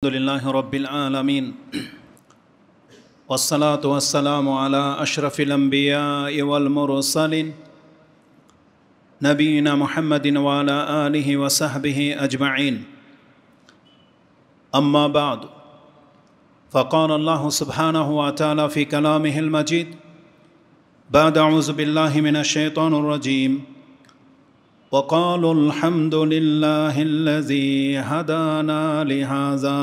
الحمد لله رب العالمين والصلاة والسلام على أشرف الأنبياء والمرسلين نبينا محمد وعلى آله وصحبه أجمعين أما بعد فقال الله سبحانه وتعالى في كلامه المجيد بعد أعوذ بالله من الشيطان الرجيم وقالوا الحمد لله الذي هدانا لهذا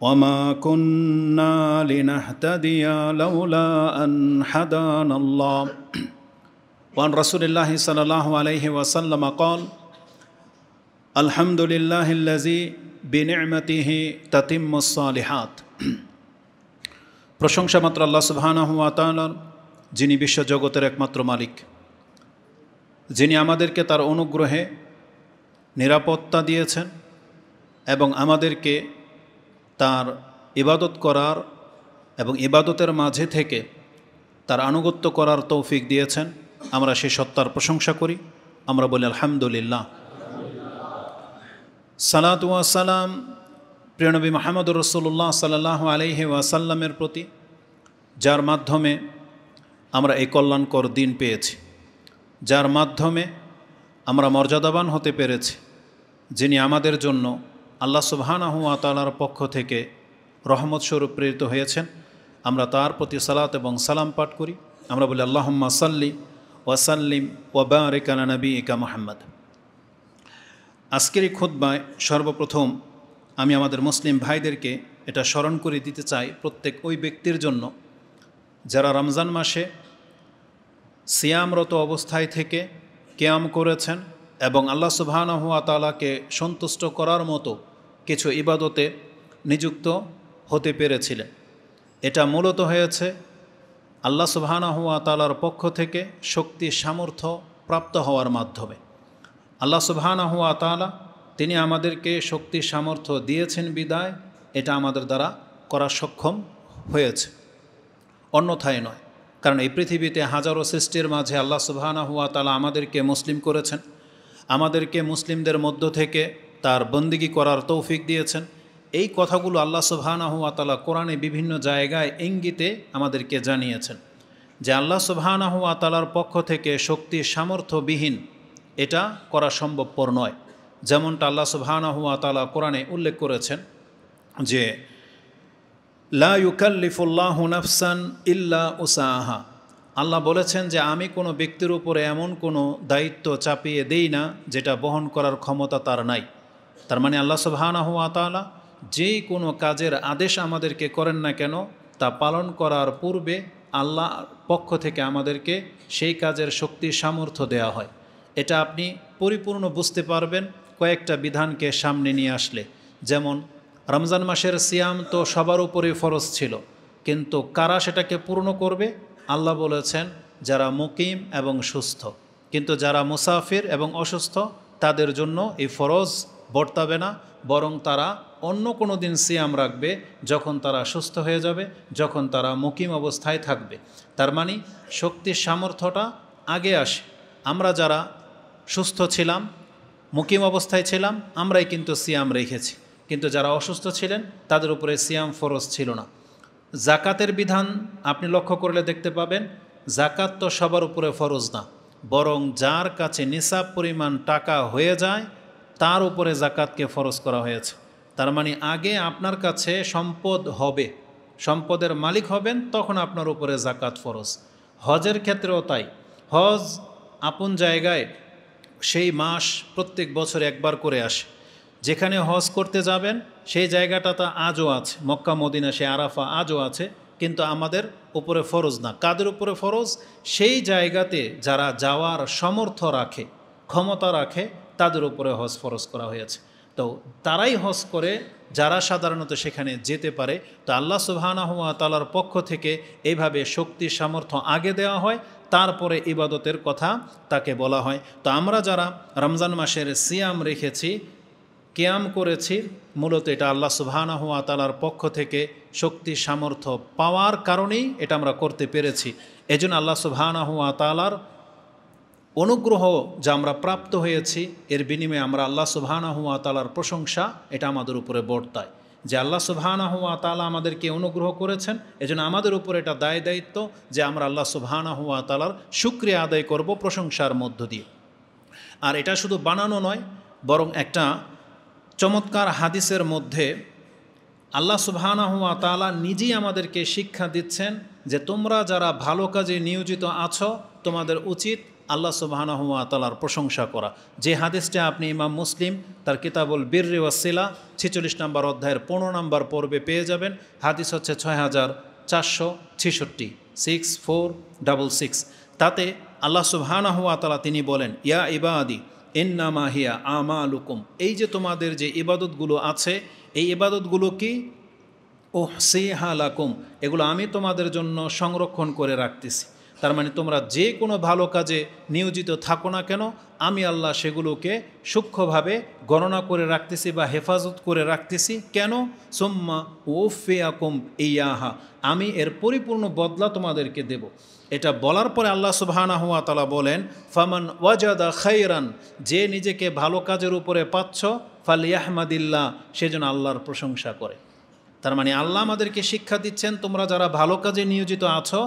وما كنا لنهتدي لولا أن هدانا الله وعن رسول الله صلى الله عليه وسلم قال الحمد لله الذي بنعمته تتم الصالحات প্রশংসা মাত্র আল্লাহ সুবহানাহু ওয়া তাআলার, যিনি বিশ্বজগতের একমাত্র মালিক, যিনি আমাদেরকে তার অনুগ্রহে নিরাপত্তা দিয়েছেন এবং আমাদেরকে তার ইবাদত করার এবং ইবাদতের মাঝে থেকে তার আনুগত্য করার তৌফিক দিয়েছেন। আমরা সেই সত্তার প্রশংসা করি, আমরা বলি আলহামদুলিল্লাহ। সালাতু ওয়া সালাম প্রিয় নবী মুহাম্মদুর রাসূলুল্লাহ সাল্লাল্লাহু আলাইহি ওয়াসাল্লামের প্রতি, যার মাধ্যমে আমরা এই কল্যাণকর দিন পেয়েছি, যার মাধ্যমে আমরা মর্যাদাবান হতে পেরেছি, যিনি আমাদের জন্য আল্লাহ সুবহানাহু ওয়া তাআলার পক্ষ থেকে রহমত স্বরূপ প্রেরিত হয়েছেন। আমরা তার প্রতি সালাত এবং সালাম পাঠ করি। আমরা বলি আল্লাহুম্মা সাল্লি ওয়া সাল্লিম ওয়া বারিক আলা নবিয়িকা মুহাম্মদ। আজকের এই খুতবায় সর্বপ্রথম আমি আমাদের মুসলিম ভাইদেরকে এটা স্মরণ করে দিতে চাই, প্রত্যেক ওই ব্যক্তির জন্য যারা রমজান মাসে সিয়ামরত অবস্থায় থেকে কিয়াম করেছেন এবং আল্লাহ সুবহানাহু ওয়া তাআলাকে সন্তুষ্ট করার মতো কিছু ইবাদতে নিযুক্ত হতে পেরেছিলেন। এটা মূলত হয়েছে আল্লাহ সুবহানাহু ওয়া তাআলার পক্ষ থেকে শক্তি সামর্থ্য প্রাপ্ত হওয়ার মাধ্যমে। আল্লাহ সুবহানাহু ওয়া তাআলা তিনি আমাদেরকে শক্তি সামর্থ্য দিয়েছেন বিদায় এটা আমাদের দ্বারা করা সক্ষম হয়েছে, অন্যথায় নয়। কারণ এই পৃথিবীতে হাজারো সৃষ্টির মাঝে আল্লাহ সুবহানাহু ওয়া তাআলা আমাদেরকে মুসলিম করেছেন, আমাদেরকে মুসলিমদের মধ্য থেকে তার বন্দিগি করার তৌফিক দিয়েছেন। এই কথাগুলো আল্লাহ সুবহানাহু ওয়া তাআলা কোরআনে বিভিন্ন জায়গায় ইঙ্গিতে আমাদেরকে জানিয়েছেন যে আল্লাহ সুবহানাহু ওয়া তাআলার পক্ষ থেকে শক্তি সামর্থ্যবিহীন এটা করা সম্ভবপর নয়। যেমনটা আল্লাহ সুবহানাহু ওয়া তাআলা কোরআনে উল্লেখ করেছেন যে লা ইউকাল্লিফুল্লাহু নাফসান ইল্লা উসাহা। আল্লাহ বলেছেন যে আমি কোনো ব্যক্তির উপরে এমন কোনো দায়িত্ব চাপিয়ে দেই না যেটা বহন করার ক্ষমতা তার নাই। তার মানে আল্লাহ সুবহানাহু ওয়া তাআলা যে কোনো কাজের আদেশ আমাদেরকে করেন না কেন তা পালন করার পূর্বে আল্লাহর পক্ষ থেকে আমাদেরকে সেই কাজের শক্তি সামর্থ্য দেওয়া হয়। এটা আপনি পরিপূর্ণ বুঝতে পারবেন কয়েকটা বিধানকে সামনে নিয়ে আসলে। যেমন রমজান মাসের সিয়াম তো সবার উপরে ফরজ ছিল, কিন্তু কারা সেটাকে পূর্ণ করবে? আল্লাহ বলেছেন যারা মুকিম এবং সুস্থ, কিন্তু যারা মুসাফির এবং অসুস্থ তাদের জন্য এই ফরজ বর্তাবে না, বরং তারা অন্য কোনো দিন সিয়াম রাখবে যখন তারা সুস্থ হয়ে যাবে, যখন তারা মুকিম অবস্থায় থাকবে। তার মানে শক্তির সামর্থ্যটা আগে আসে। আমরা যারা সুস্থ ছিলাম, মুকিম অবস্থায় ছিলাম, আমরাই কিন্তু সিয়াম রেখেছি, কিন্তু যারা অসুস্থ ছিলেন তাদের উপরে সিয়াম ফরজ ছিল না। জাকাতের বিধান আপনি লক্ষ্য করলে দেখতে পাবেন জাকাত তো সবার উপরে ফরজ না, বরং যার কাছে নিসাব পরিমাণ টাকা হয়ে যায় তার উপরে জাকাতকে ফরজ করা হয়েছে। তার মানে আগে আপনার কাছে সম্পদ হবে, সম্পদের মালিক হবেন, তখন আপনার উপরে জাকাত ফরজ। হজের ক্ষেত্রেও তাই। হজ আপন জায়গায় সেই মাস প্রত্যেক বছর একবার করে আসে। যেখানে হজ করতে যাবেন সেই জায়গাটা তা আজও আছে, মক্কা মদিনা সে আরাফা আজও আছে, কিন্তু আমাদের উপরে ফরজ না। কাদের উপরে ফরজ? সেই জায়গাতে যারা যাওয়ার সামর্থ্য রাখে, ক্ষমতা রাখে, তাদের উপরে হজ ফরজ করা হয়েছে। তো তারাই হজ করে যারা সাধারণত সেখানে যেতে পারে। তো আল্লাহ সুবহানাহু ওয়া তাআলার পক্ষ থেকে এইভাবে শক্তি সামর্থ্য আগে দেওয়া হয়, তারপরে ইবাদতের কথা তাকে বলা হয়। তো আমরা যারা রমজান মাসের সিয়াম রেখেছি, কিয়াম করেছি, মূলত এটা আল্লাহ সুবহানাহু ওয়া তাআলার পক্ষ থেকে শক্তি সামর্থ্য পাওয়ার কারণেই এটা আমরা করতে পেরেছি। এজন্য আল্লাহ সুবহানাহু ওয়া তাআলার অনুগ্রহ যা আমরা প্রাপ্ত হয়েছি এর বিনিময়ে আমরা আল্লাহ সুবহানাহু ওয়া তাআলার প্রশংসা এটা আমাদের উপরে বর্তায়। যে আল্লাহ সুবহানাহু ওয়া তাআলা আমাদেরকে অনুগ্রহ করেছেন, এজন্য আমাদের উপর এটা দায় দায়িত্ব যে আমরা আল্লাহ সুবহানাহু ওয়া তাআলার শুকরিয়া আদায় করব প্রশংসার মধ্য দিয়ে। আর এটা শুধু বানানো নয়, বরং একটা চমৎকার হাদিসের মধ্যে আল্লাহ সুবহানাহু ওয়া তাআলা নিজেই আমাদেরকে শিক্ষা দিচ্ছেন যে তোমরা যারা ভালো কাজে নিয়োজিত আছো তোমাদের উচিত আল্লাহ সুবহানাহু ওয়া তাআলার প্রশংসা করা। যে হাদিসটা আপনি ইমাম মুসলিম তার কিতাবুল বিররি ওয়াসিলা 46 নম্বর অধ্যায়ের 15 নম্বর পর্বে পেয়ে যাবেন। হাদিস হচ্ছে 6466 6466। তাতে আল্লাহ সুবহানাহু ওয়া তাআলা তিনি বলেন, ইয়া ইবাদি ইন্নামা হিয়া আমালুকুম, এই যে তোমাদের যে ইবাদতগুলো আছে এই ইবাদতগুলো কি উহসিহা লাকুম, এগুলো আমি তোমাদের জন্য সংরক্ষণ করে রাখতেছি। তার মানে তোমরা যে কোনো ভালো কাজে নিয়োজিত থাকো না কেন আমি আল্লাহ সেগুলোকে সূক্ষ্মভাবে গণনা করে রাখতেছি বা হেফাজত করে রাখতেছি। কেন? সুম্মা ওফিয়াকুম ইয়াহা, আমি এর পরিপূর্ণ বদলা তোমাদেরকে দেব। এটা বলার পরে আল্লাহ সুবহানাহু ওয়া তাআলা বলেন, ফামান ওয়াজাদা খাইরান, যে নিজেকে ভালো কাজের উপরে পাচ্ছ ফালিয়াহমাদিল্লাহ, সেজন্য আল্লাহর প্রশংসা করে। তার মানে আল্লাহ আমাদেরকে শিক্ষা দিচ্ছেন তোমরা যারা ভালো কাজে নিয়োজিত আছো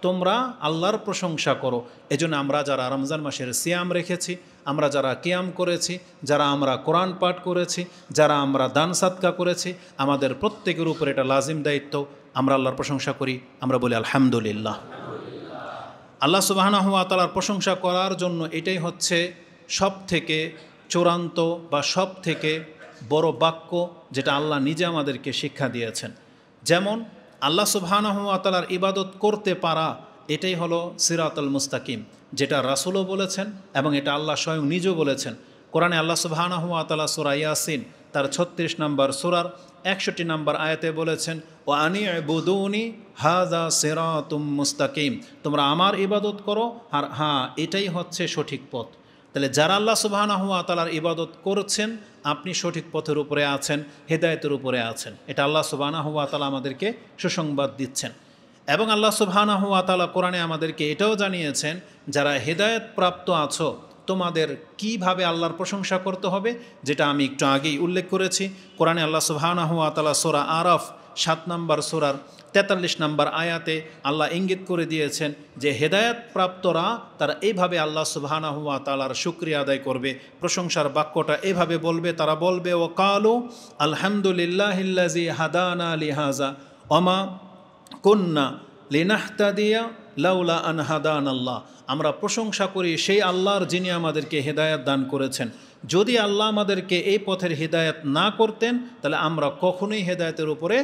তোমরা আল্লাহর প্রশংসা করো। এজন্য আমরা যারা রমজান মাসের সিয়াম রেখেছি, আমরা যারা কিয়াম করেছি, যারা আমরা কোরআন পাঠ করেছি, যারা আমরা দান সাদকা করেছি, আমাদের প্রত্যেকের উপর এটা লাজিম দায়িত্ব আমরা আল্লাহর প্রশংসা করি। আমরা বলি আলহামদুলিল্লাহ। আল্লাহ সুবহানাহু ওয়া তাআলার প্রশংসা করার জন্য এটাই হচ্ছে সব থেকে চূড়ান্ত বা সব থেকে বড় বাক্য যেটা আল্লাহ নিজে আমাদেরকে শিক্ষা দিয়েছেন। যেমন আল্লাহ সুবহানাহু ওয়া তাআলার ইবাদত করতে পারা এটাই হলো সিরাতুল মুস্তাকিম, যেটা রাসূলও বলেছেন এবং এটা আল্লাহ স্বয়ং নিজেও বলেছেন। কোরআনে আল্লাহ সুবহানাহু ওয়া তাআলা সূরা ইয়াসিন তার 36 নম্বর সূরার 61 নম্বর আয়াতে বলেছেন, ওয়া আনি'বুদুনি হাযা সিরাতুম মুস্তাকিম, তোমরা আমার ইবাদত করো আর হ্যাঁ এটাই হচ্ছে সঠিক পথ। তাহলে যারা আল্লাহ সুবহানাহু ওয়া তাআলার ইবাদত করছেন আপনি সঠিক পথের উপরে আছেন, হেদায়েতের উপরে আছেন। এটা আল্লাহ সুবহানাহু ওয়া তাআলা আমাদেরকে সুসংবাদ দিচ্ছেন। এবং আল্লাহ সুবহানাহু ওয়া তাআলা কোরআনে আমাদেরকে এটাও জানিয়েছেন যারা হেদায়েত প্রাপ্ত আছো তোমাদের কিভাবে আল্লাহর প্রশংসা করতে হবে, যেটা আমি একটু আগেই উল্লেখ করেছি। কোরআনে আল্লাহ সুবহানাহু ওয়া তাআলা সূরা আরাফ 7 নম্বর সূরার 43 নম্বর আয়াতে আল্লাহ ইঙ্গিত করে দিয়েছেন যে হেদায়েত প্রাপ্তরা তারা এইভাবে আল্লাহ সুবহানাহু ওয়া তাআলার শুকরিয়া আদায় করবে, প্রশংসার বাক্যটা এভাবে বলবে, তারা বলবে ও কালু আলহামদুলিল্লাহিল্লাযী হাদানা লিহাযা ওমা কুন্না লিনাহতাদিয়া লাউলা আন হাদানাল্লাহ, আমরা প্রশংসা করি সেই আল্লাহর যিনি আমাদেরকে হেদায়েত দান করেছেন। যদি আল্লাহ আমাদেরকে এই পথের হেদায়েত না করতেন তাহলে আমরা কখনোই হেদায়েতের উপরে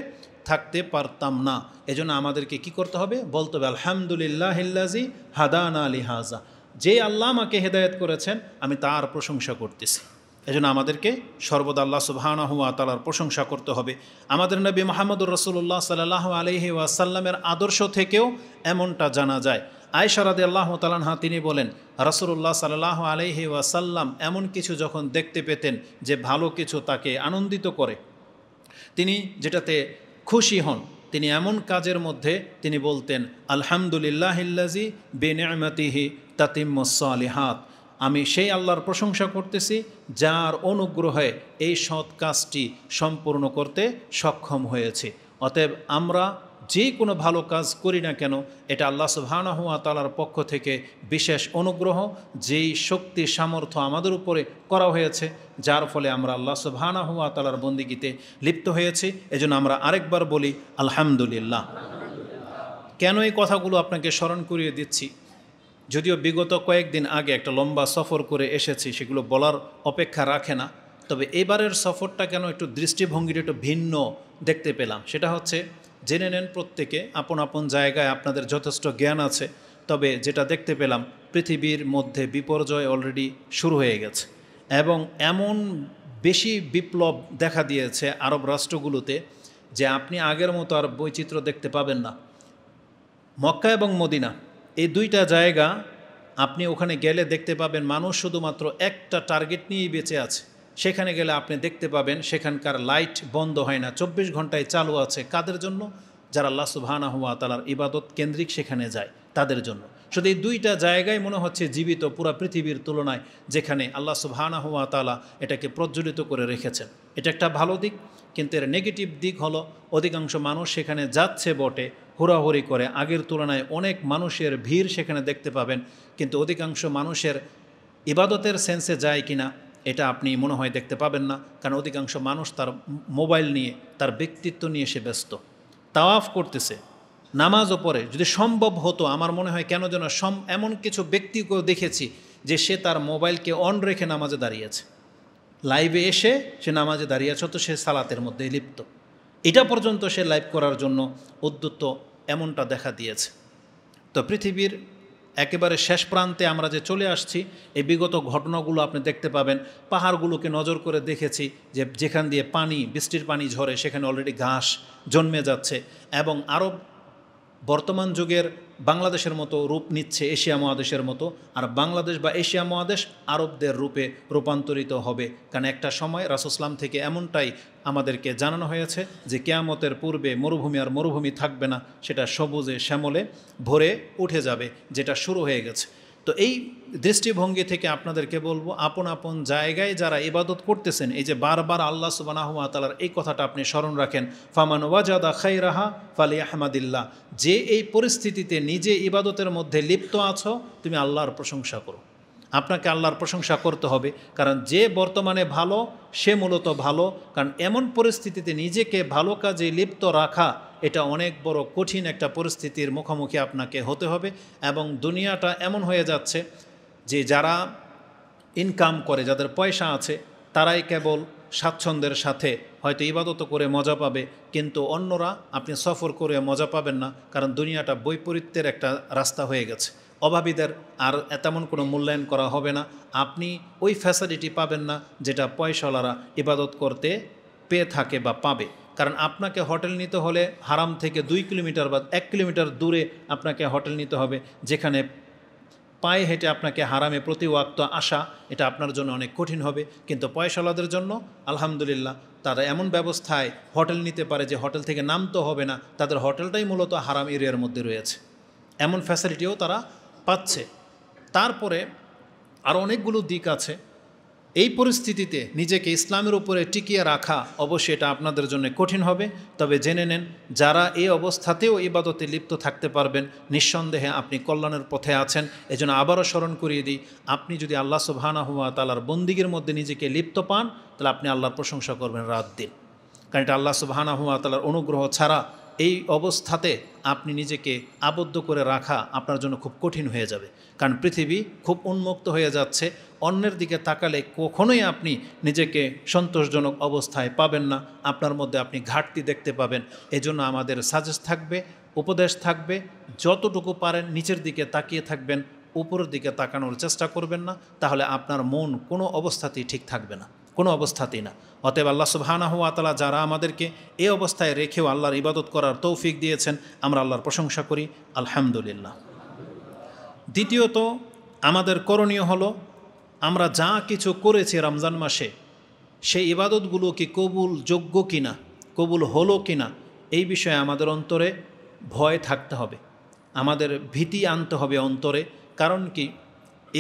থাকতে পারতাম না। এজন্য আমাদেরকে কি করতে হবে? বলতে হবে আলহামদুলিল্লাহিল্লাযী হাদানা লিহাযা, যে আল্লাহ আমাকে হেদায়েত করেছেন আমি তার প্রশংসা করতেছি। এজন্য আমাদেরকে সর্বদা আল্লাহ সুবহানাহু ওয়া তাআলার প্রশংসা করতে হবে। আমাদের নবী মুহাম্মদুর রাসূলুল্লাহ সাল্লাল্লাহু আলাইহি ওয়াসাল্লামের আদর্শ থেকেও এমনটা জানা যায়। আয়েশা রাদিয়াল্লাহু তাআলা আনহা তিনি বলেন, রাসূলুল্লাহ সাল্লাল্লাহু আলাইহি ওয়াসাল্লাম এমন কিছু যখন দেখতে পেতেন যে ভালো কিছু তাকে আনন্দিত করে, তিনি যেটাতে খুশি হন, তিনি এমন কাজের মধ্যে তিনি বলতেন আলহামদুলিল্লাহিল্লাযী বিনি'মাতিহি তাতিম্মুস সালিহাত, আমি সেই আল্লাহর প্রশংসা করতেছি যার অনুগ্রহে এই সৎ কাজটি সম্পূর্ণ করতে সক্ষম হয়েছে। অতএব আমরা যে কোনো ভালো কাজ করি না কেন এটা আল্লাহ সুবহানাহু ওয়া তাআলার পক্ষ থেকে বিশেষ অনুগ্রহ, যেই শক্তি সামর্থ্য আমাদের উপরে করা হয়েছে যার ফলে আমরা আল্লাহ সুবহানাহু ওয়া তাআলার বন্দেগীতে লিপ্ত হয়েছি। এজন্য আমরা আরেকবার বলি আলহামদুলিল্লাহ। কেন এই কথাগুলো আপনাকে স্মরণ করিয়ে দিচ্ছি? যদিও বিগত কয়েকদিন আগে একটা লম্বা সফর করে এসেছি, সেগুলো বলার অপেক্ষা রাখে না, তবে এবারের সফরটা কেন একটু দৃষ্টিভঙ্গিটা একটু ভিন্ন দেখতে পেলাম। সেটা হচ্ছে জেনে নেন প্রত্যেকে আপন আপন জায়গায় আপনাদের যথেষ্ট জ্ঞান আছে, তবে যেটা দেখতে পেলাম পৃথিবীর মধ্যে বিপর্যয় অলরেডি শুরু হয়ে গেছে এবং এমন বেশি বিপ্লব দেখা দিয়েছে আরব রাষ্ট্রগুলোতে যে আপনি আগের মতো আর বৈচিত্র্য দেখতে পাবেন না। মক্কা এবং মদিনা এই দুইটা জায়গা আপনি ওখানে গেলে দেখতে পাবেন মানুষ শুধুমাত্র একটা টার্গেট নিয়েই বেঁচে আছে। সেখানে গেলে আপনি দেখতে পাবেন সেখানকার লাইট বন্ধ হয় না, 24 ঘন্টায় চালু আছে। কাদের জন্য? যারা আল্লাহ সুবহানাহু ওয়া তাআলার ইবাদত কেন্দ্রিক সেখানে যায় তাদের জন্য। শুধু এই দুইটা জায়গায় মনে হচ্ছে জীবিত পুরা পৃথিবীর তুলনায়, যেখানে আল্লাহ সুবহানাহু ওয়া তাআলা এটাকে প্রজ্বলিত করে রেখেছেন। এটা একটা ভালো দিক, কিন্তু এর নেগেটিভ দিক হলো অধিকাংশ মানুষ সেখানে যাচ্ছে বটে, হুড়াহুড়ি করে, আগের তুলনায় অনেক মানুষের ভিড় সেখানে দেখতে পাবেন, কিন্তু অধিকাংশ মানুষের ইবাদতের সেন্সে যায় কিনা এটা আপনি মনে হয় দেখতে পাবেন না, কারণ অধিকাংশ মানুষ তার মোবাইল নিয়ে, তার ব্যক্তিত্ব নিয়ে সে ব্যস্ত। তাওয়াফ করতেছে, নামাজও পড়ে, যদি সম্ভব হতো, আমার মনে হয় কেন যেন এমন কিছু ব্যক্তিকেও দেখেছি যে সে তার মোবাইলকে অন রেখে নামাজে দাঁড়িয়েছে, লাইভে এসে সে নামাজে দাঁড়িয়ে আছে, তো সে সালাতের মধ্যে লিপ্ত। এটা পর্যন্ত সে লাইভ করার জন্য উদ্যত, এমনটা দেখা দিয়েছে। তো পৃথিবীর একেবারে শেষ প্রান্তে আমরা যে চলে আসছি, এই বিগত ঘটনাগুলো আপনি দেখতে পাবেন। পাহাড়গুলোকে নজর করে দেখেছি যে যেখান দিয়ে পানি, বৃষ্টির পানি ঝরে, সেখানে অলরেডি ঘাস জন্মে যাচ্ছে, এবং আরব বর্তমান যুগের বাংলাদেশের মতো রূপ নিচ্ছে, এশিয়া মহাদেশের মতো। আর বাংলাদেশ বা এশিয়া মহাদেশ আরবদের রূপে রূপান্তরিত হবে, কারণ একটা সময় রাসূল সাল্লাল্লাহু আলাইহি ওয়াসাল্লাম থেকে এমনটাই আমাদেরকে জানানো হয়েছে যে কিয়ামতের পূর্বে মরুভূমি আর মরুভূমি থাকবে না, সেটা সবুজে শ্যামলে ভরে উঠে যাবে, যেটা শুরু হয়ে গেছে। তো এই দৃষ্টিভঙ্গি থেকে আপনাদেরকে বলবো, আপন আপন জায়গায় যারা ইবাদত করতেছেন, এই যে বারবার আল্লাহ সুবহানাহু ওয়া তাআলার এই কথাটা আপনি স্মরণ রাখেন, ফামান ওয়াজাদা খায়রাহা ফালিয়াহমাদিল্লাহ, যে এই পরিস্থিতিতে নিজে ইবাদতের মধ্যে লিপ্ত আছো, তুমি আল্লাহর প্রশংসা করো। আপনাকে আল্লাহর প্রশংসা করতে হবে, কারণ যে বর্তমানে ভালো সে মূলত ভালো। কারণ এমন পরিস্থিতিতে নিজেকে ভালো কাজে লিপ্ত রাখা, এটা অনেক বড় কঠিন একটা পরিস্থিতির মুখোমুখি আপনাকে হতে হবে। এবং দুনিয়াটা এমন হয়ে যাচ্ছে যে যারা ইনকাম করে, যাদের পয়সা আছে, তারাই কেবল স্বাচ্ছন্দ্যের সাথে হয়তো ইবাদত করে মজা পাবে, কিন্তু অন্যরা আপনি সফর করে মজা পাবেন না, কারণ দুনিয়াটা বৈপরীত্যের একটা রাস্তা হয়ে গেছে। অভাবীদের আর তেমন কোনো মূল্যায়ন করা হবে না, আপনি ওই ফ্যাসিলিটি পাবেন না যেটা পয়সাওয়ালারা ইবাদত করতে পেয়ে থাকে বা পাবে। কারণ আপনাকে হোটেল নিতে হলে হারাম থেকে 2 কিলোমিটার বা 1 কিলোমিটার দূরে আপনাকে হোটেল নিতে হবে, যেখানে পায়ে হেঁটে আপনাকে হারামে প্রতি ওয়াক্ত আসা, এটা আপনার জন্য অনেক কঠিন হবে। কিন্তু পয়সাওয়ালাদের জন্য আলহামদুলিল্লাহ তারা এমন ব্যবস্থায় হোটেল নিতে পারে যে হোটেল থেকে নামতে হবে না, তাদের হোটেলটাই মূলত হারাম এরিয়ার মধ্যে রয়েছে, এমন ফ্যাসিলিটিও তারা পাচ্ছে। তারপরে আরও অনেকগুলো দিক আছে। এই পরিস্থিতিতে নিজেকে ইসলামের উপরে টিকিয়ে রাখা অবশ্যই এটা আপনাদের জন্য কঠিন হবে। তবে জেনে নেন, যারা এই অবস্থাতেও ইবাদতে লিপ্ত থাকতে পারবেন, নিঃসন্দেহে আপনি কল্যাণের পথে আছেন। এজন্য আবারও স্মরণ করিয়ে দিই, আপনি যদি আল্লাহ সুবহানাহু ওয়া তাআলার বন্দিগির মধ্যে নিজেকে লিপ্ত পান, তাহলে আপনি আল্লাহর প্রশংসা করবেন রাত দিন, কারণ এটা আল্লাহ সুবহানাহু ওয়া তাআলার অনুগ্রহ ছাড়া এই অবস্থাতে আপনি নিজেকে আবদ্ধ করে রাখা আপনার জন্য খুব কঠিন হয়ে যাবে। কারণ পৃথিবী খুব উন্মুক্ত হয়ে যাচ্ছে, অন্যের দিকে তাকালে কখনোই আপনি নিজেকে সন্তোষজনক অবস্থায় পাবেন না, আপনার মধ্যে আপনি ঘাটতি দেখতে পাবেন। এজন্য আমাদের সাজেস্ট থাকবে, উপদেশ থাকবে, যতটুকু পারেন নিচের দিকে তাকিয়ে থাকবেন, উপরের দিকে তাকানোর চেষ্টা করবেন না, তাহলে আপনার মন কোনো অবস্থাতেই ঠিক থাকবে না, কোনো অবস্থাতেই না। অতএব আল্লাহ সুবহানাহু ওয়া তাআলা যারা আমাদেরকে এই অবস্থায় রেখেও আল্লাহর ইবাদত করার তৌফিক দিয়েছেন, আমরা আল্লাহর প্রশংসা করি, আলহামদুলিল্লাহ। দ্বিতীয়ত আমাদের করণীয় হলো, আমরা যা কিছু করেছি রমজান মাসে, সেই ইবাদতগুলো কি কবুলযোগ্য কিনা, কবুল হলো কিনা, এই বিষয়ে আমাদের অন্তরে ভয় থাকতে হবে, আমাদের ভীতি আনতে হবে অন্তরে। কারণ কি,